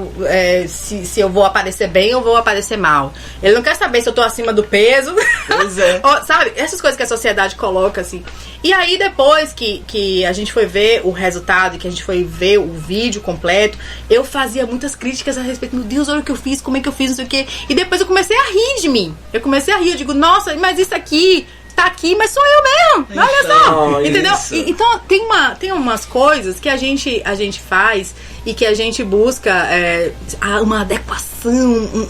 E: se eu vou aparecer bem ou vou aparecer mal. Ele não quer saber se eu tô acima do peso.
D: Pois é.
E: Sabe? Essas coisas que a sociedade coloca, assim. E aí, depois que a gente foi ver o resultado, que a gente foi ver o vídeo completo, eu fazia muitas críticas a respeito. Meu Deus, olha o que eu fiz, como é que eu fiz, não sei o quê. E depois eu comecei a rir de mim. Eu comecei a rir. Eu digo, nossa, mas isso aqui... tá aqui, mas sou eu mesmo. Olha só. Entendeu? Então tem umas coisas que a gente faz e que a gente busca uma adequação,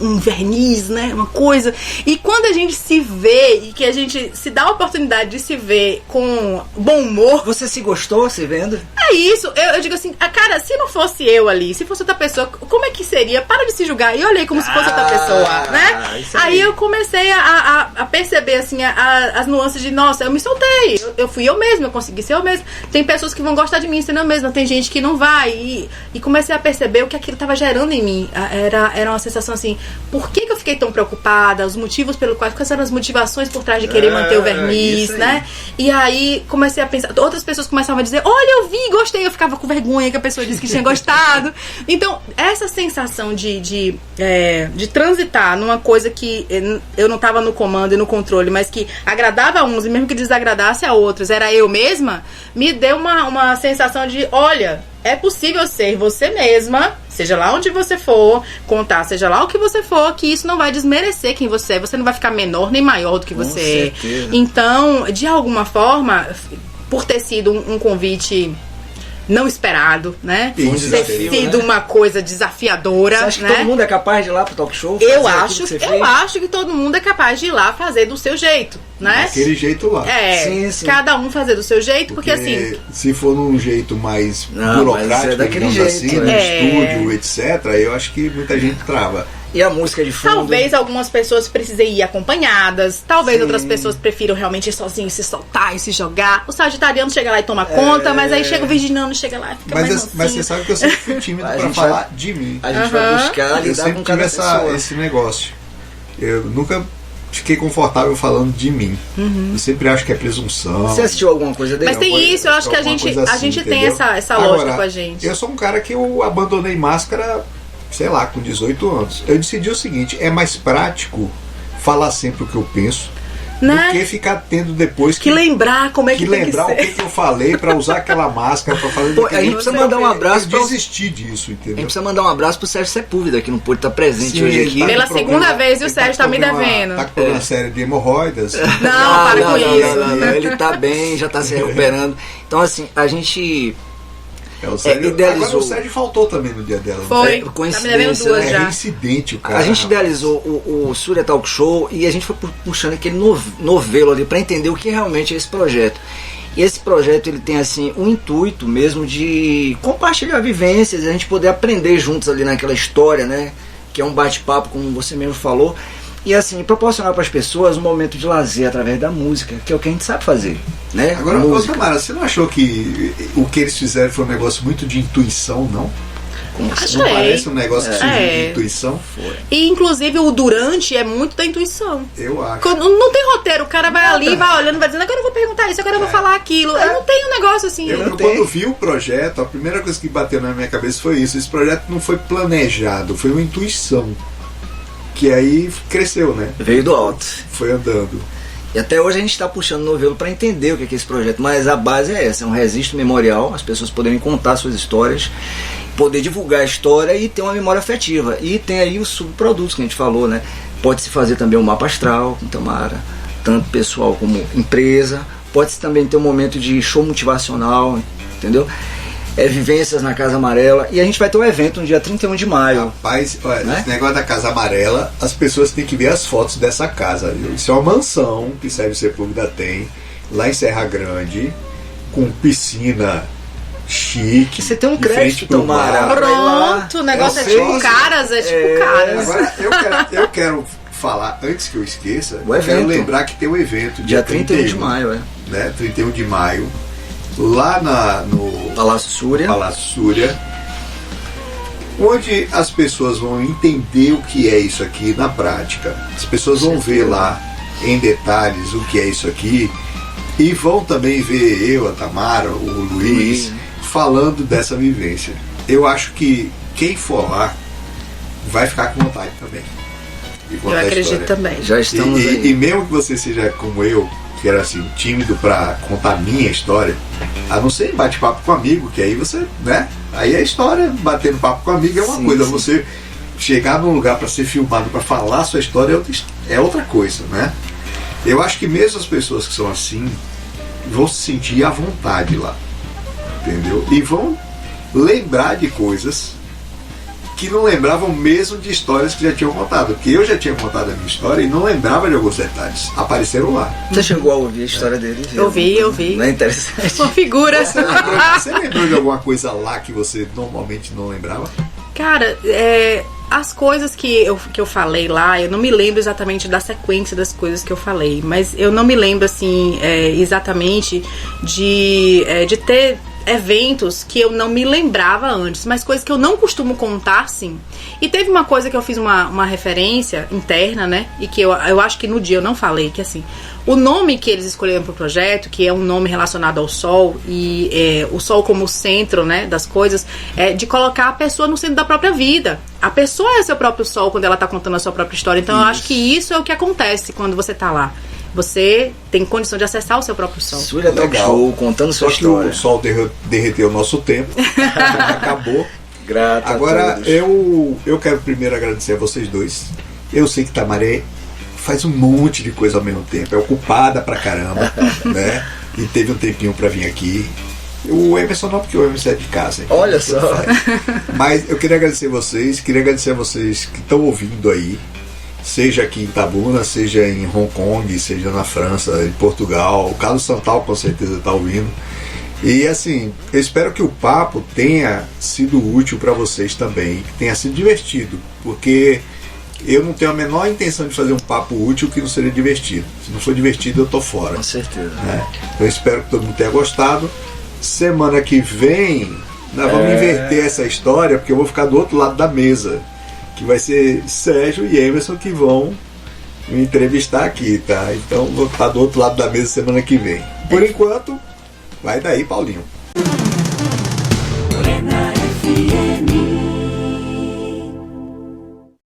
E: um verniz, né? Uma coisa. E quando a gente se vê e que a gente se dá a oportunidade de se ver com bom humor.
D: Você se gostou se vendo?
E: É isso. Eu digo assim, cara, se não fosse eu ali, se fosse outra pessoa, como é que seria? Para de se julgar. E olhei como se fosse outra pessoa, né? Aí eu comecei a perceber assim as nuances de, nossa, eu me soltei. Eu fui eu mesma, eu consegui ser eu mesma. Tem pessoas que vão gostar de mim sendo eu mesma, tem gente que não vai. E comecei a perceber o que aquilo estava gerando em mim. Era uma sensação assim, por que eu fiquei tão preocupada? Os motivos pelo quais, quais eram as motivações por trás de querer manter o verniz, né? E aí comecei a pensar, outras pessoas começavam a dizer, olha, eu vi, gostei, eu ficava com vergonha que a pessoa disse que tinha gostado. Então, essa sensação de transitar numa coisa que eu não estava no comando e no controle, mas que agradava a uns e mesmo que desagradasse a outros, era eu mesma, me deu uma sensação de, olha, é possível ser você mesma, seja lá onde você for, contar, seja lá o que você for, que isso não vai desmerecer quem você é, você não vai ficar menor nem maior do que você é. Então, de alguma forma, por ter sido um convite não esperado, né?
G: Ter
E: sido uma coisa desafiadora.
D: Você acha que
E: né?
D: todo mundo é capaz de ir lá pro talk show?
E: Eu acho que todo mundo é capaz de ir lá fazer do seu jeito, né?
G: Daquele jeito lá.
D: Sim.
E: Cada um fazer do seu jeito, porque assim...
G: Se for num jeito mais
D: Não,
G: burocrático,
D: mas daquele
G: digamos
D: jeito,
G: assim, no
E: né?
G: estúdio, etc., eu acho que muita gente trava.
D: E a música de fundo.
E: Talvez algumas pessoas precisem ir acompanhadas, talvez
D: Sim.
E: outras pessoas prefiram realmente ir sozinho, se soltar e se jogar. O sagitariano chega lá e toma conta, mas aí chega o virginiano, chega lá e fica mais
G: Mas
E: mansinho.
G: você sabe que eu sempre fui tímido
D: A
G: pra
D: gente
G: falar
D: vai-
G: de mim.
D: A gente vai buscar
G: Eu
D: lidar
G: sempre
D: com
G: tive
D: cada pessoa.
G: esse negócio. Eu nunca fiquei confortável falando de mim. Eu sempre acho que é presunção.
D: Você assistiu alguma coisa dele?
E: Mas tem isso, eu acho que a
G: alguma
E: gente,
G: coisa
E: a
G: assim,
E: gente tem
G: entendeu?
E: essa
G: Agora,
E: lógica com a gente.
G: Eu sou um cara que eu abandonei máscara, sei lá, com 18 anos. Eu decidi o seguinte: é mais prático falar sempre o que eu penso
E: Né?
G: do que ficar tendo depois
E: Que lembrar como é que,
G: que
E: tem
G: lembrar
E: que
G: o
E: ser.
G: que eu falei pra usar aquela máscara pra fazer
D: Pô, a gente precisa mandar um abraço
G: Eu
D: pra...
G: desisti disso,
D: A gente
G: entendeu?
D: precisa mandar um abraço pro Sérgio Sepúlveda, que não pôde estar presente
G: Sim,
D: hoje
G: ele
D: aqui.
G: tá com
E: Pela
G: problema-
E: segunda vez, e o
G: ele
E: Sérgio
G: com
E: tá me
G: problema-
E: devendo.
G: Tá com problema sério de hemorroidas.
E: Não, para com isso.
D: Não, ele tá bem, já tá se recuperando. Então, assim, a gente...
G: O Sérgio,
D: idealizou.
G: Agora o Sérgio faltou também no dia dela.
E: Foi.
D: É, coincidência,
E: Tá me devendo duas
G: É
E: já.
G: reincidente o cara.
D: A gente idealizou o Surya Talk Show e a gente foi puxando aquele novelo ali para entender o que realmente é esse projeto. E esse projeto ele tem assim um intuito mesmo de compartilhar vivências, a gente poder aprender juntos ali naquela história, né? Que é um bate-papo, como você mesmo falou. E assim, proporcionar para as pessoas um momento de lazer através da música, que é o que a gente sabe fazer, né?
G: Agora, ô,
D: música.
G: Tamara, você não achou que o que eles fizeram foi um negócio muito de intuição, não? Não
E: Achei.
G: parece um negócio que surgiu
E: É.
G: de intuição?
E: E inclusive o durante é muito da intuição.
G: Eu acho.
E: Quando não tem roteiro, o cara vai ali, vai olhando, vai dizendo, agora eu vou perguntar isso, agora eu vou falar aquilo. Aí não tem um negócio assim.
G: Eu, quando vi o projeto, a primeira coisa que bateu na minha cabeça foi isso. Esse projeto não foi planejado, foi uma intuição. Que aí cresceu, né?
D: Veio do alto.
G: Foi andando.
D: E até hoje a gente está puxando novelo para entender o que é esse projeto, mas a base é essa, é um registro memorial, as pessoas poderem contar suas histórias, poder divulgar a história e ter uma memória afetiva. E tem aí os subprodutos que a gente falou, né? Pode-se fazer também um mapa astral com Tamara, tanto pessoal como empresa, pode-se também ter um momento de show motivacional, entendeu? Vivências na Casa Amarela, e a gente vai ter um evento no dia 31 de maio.
G: Rapaz, olha,
D: Né?
G: esse negócio da Casa Amarela, as pessoas têm que ver as fotos dessa casa, viu? Isso é uma mansão que Sérgio Sepúlveda tem, lá em Serra Grande, com piscina chique.
D: Você tem um
G: de frente
D: crédito,
G: pro
D: Tamara.
G: mar.
E: Pronto, o negócio é,
G: Eu
E: tipo
G: sei.
E: caras, é tipo caras.
G: Agora, eu quero falar, antes que eu esqueça,
D: O
G: eu quero
D: evento.
G: lembrar que tem um evento
D: Dia 31 de maio,
G: né? 31 de maio, lá no
D: Palácio Súria.
G: Palácio Súria, onde as pessoas vão entender o que é isso aqui na prática. As pessoas vão ver lá em detalhes o que é isso aqui e vão também ver eu, a Tamara, o Luiz falando dessa vivência. Eu acho que quem for lá vai ficar com vontade também de
E: Eu
G: contar a
E: acredito
G: história.
E: também.
D: Já estamos aí.
G: E mesmo que você seja como eu, que era assim, tímido pra contar minha história, a não ser bate-papo com amigo, que aí você, né? Aí a história, batendo papo com amigo é uma
D: Sim,
G: coisa,
D: sim.
G: você chegar num lugar pra ser filmado, pra falar a sua história é outra coisa, né? Eu acho que mesmo as pessoas que são assim vão se sentir à vontade lá, entendeu? E vão lembrar de coisas que não lembravam mesmo de histórias que já tinham contado. Porque eu já tinha contado a minha história e não lembrava de alguns detalhes. Apareceram lá.
D: Você chegou a ouvir a história dele? viu?
E: Eu vi.
D: Não é interessante?
E: Uma figura.
G: Você lembrou de alguma coisa lá que você normalmente não lembrava?
E: Cara, as coisas que eu falei lá, eu não me lembro exatamente da sequência das coisas que eu falei, mas eu não me lembro, assim, exatamente de ter eventos que eu não me lembrava antes, mas coisas que eu não costumo contar, sim. E teve uma coisa que eu fiz uma referência interna, né, e que eu acho que no dia eu não falei, que assim, o nome que eles escolheram pro projeto, que é um nome relacionado ao sol, e o sol como centro, né, das coisas, é de colocar a pessoa no centro da própria vida. A pessoa é seu próprio sol quando ela tá contando a sua própria história, então eu acho que isso é o que acontece quando você tá lá. Você tem condição de acessar o seu próprio sol.
D: Súria Talk
G: Legal.
D: Show, contando sua
G: Só que
D: história.
G: o sol derreteu o nosso tempo. Acabou.
D: Grato a
G: Agora,
D: todos.
G: eu quero primeiro agradecer a vocês dois. Eu sei que Tamaré faz um monte de coisa ao mesmo tempo. É ocupada pra caramba, né? E teve um tempinho pra vir aqui. O Emerson não, porque o Emerson é de casa. então
D: Olha
G: ele
D: só.
G: faz. Mas eu queria agradecer vocês. Queria agradecer a vocês que estão ouvindo aí. Seja aqui em Itabuna, seja em Hong Kong, seja na França, em Portugal. O Carlos Santal com certeza está ouvindo. E assim, eu espero que o papo tenha sido útil para vocês também, que tenha sido divertido, porque eu não tenho a menor intenção de fazer um papo útil que não seja divertido. Se não for divertido, eu tô fora.
D: Com certeza.
G: Né? Eu espero que todo mundo tenha gostado. Semana que vem, nós vamos inverter essa história, porque eu vou ficar do outro lado da mesa, que vai ser Sérgio e Emerson que vão me entrevistar aqui, tá? Então vou estar do outro lado da mesa semana que vem. Por enquanto, vai daí, Paulinho.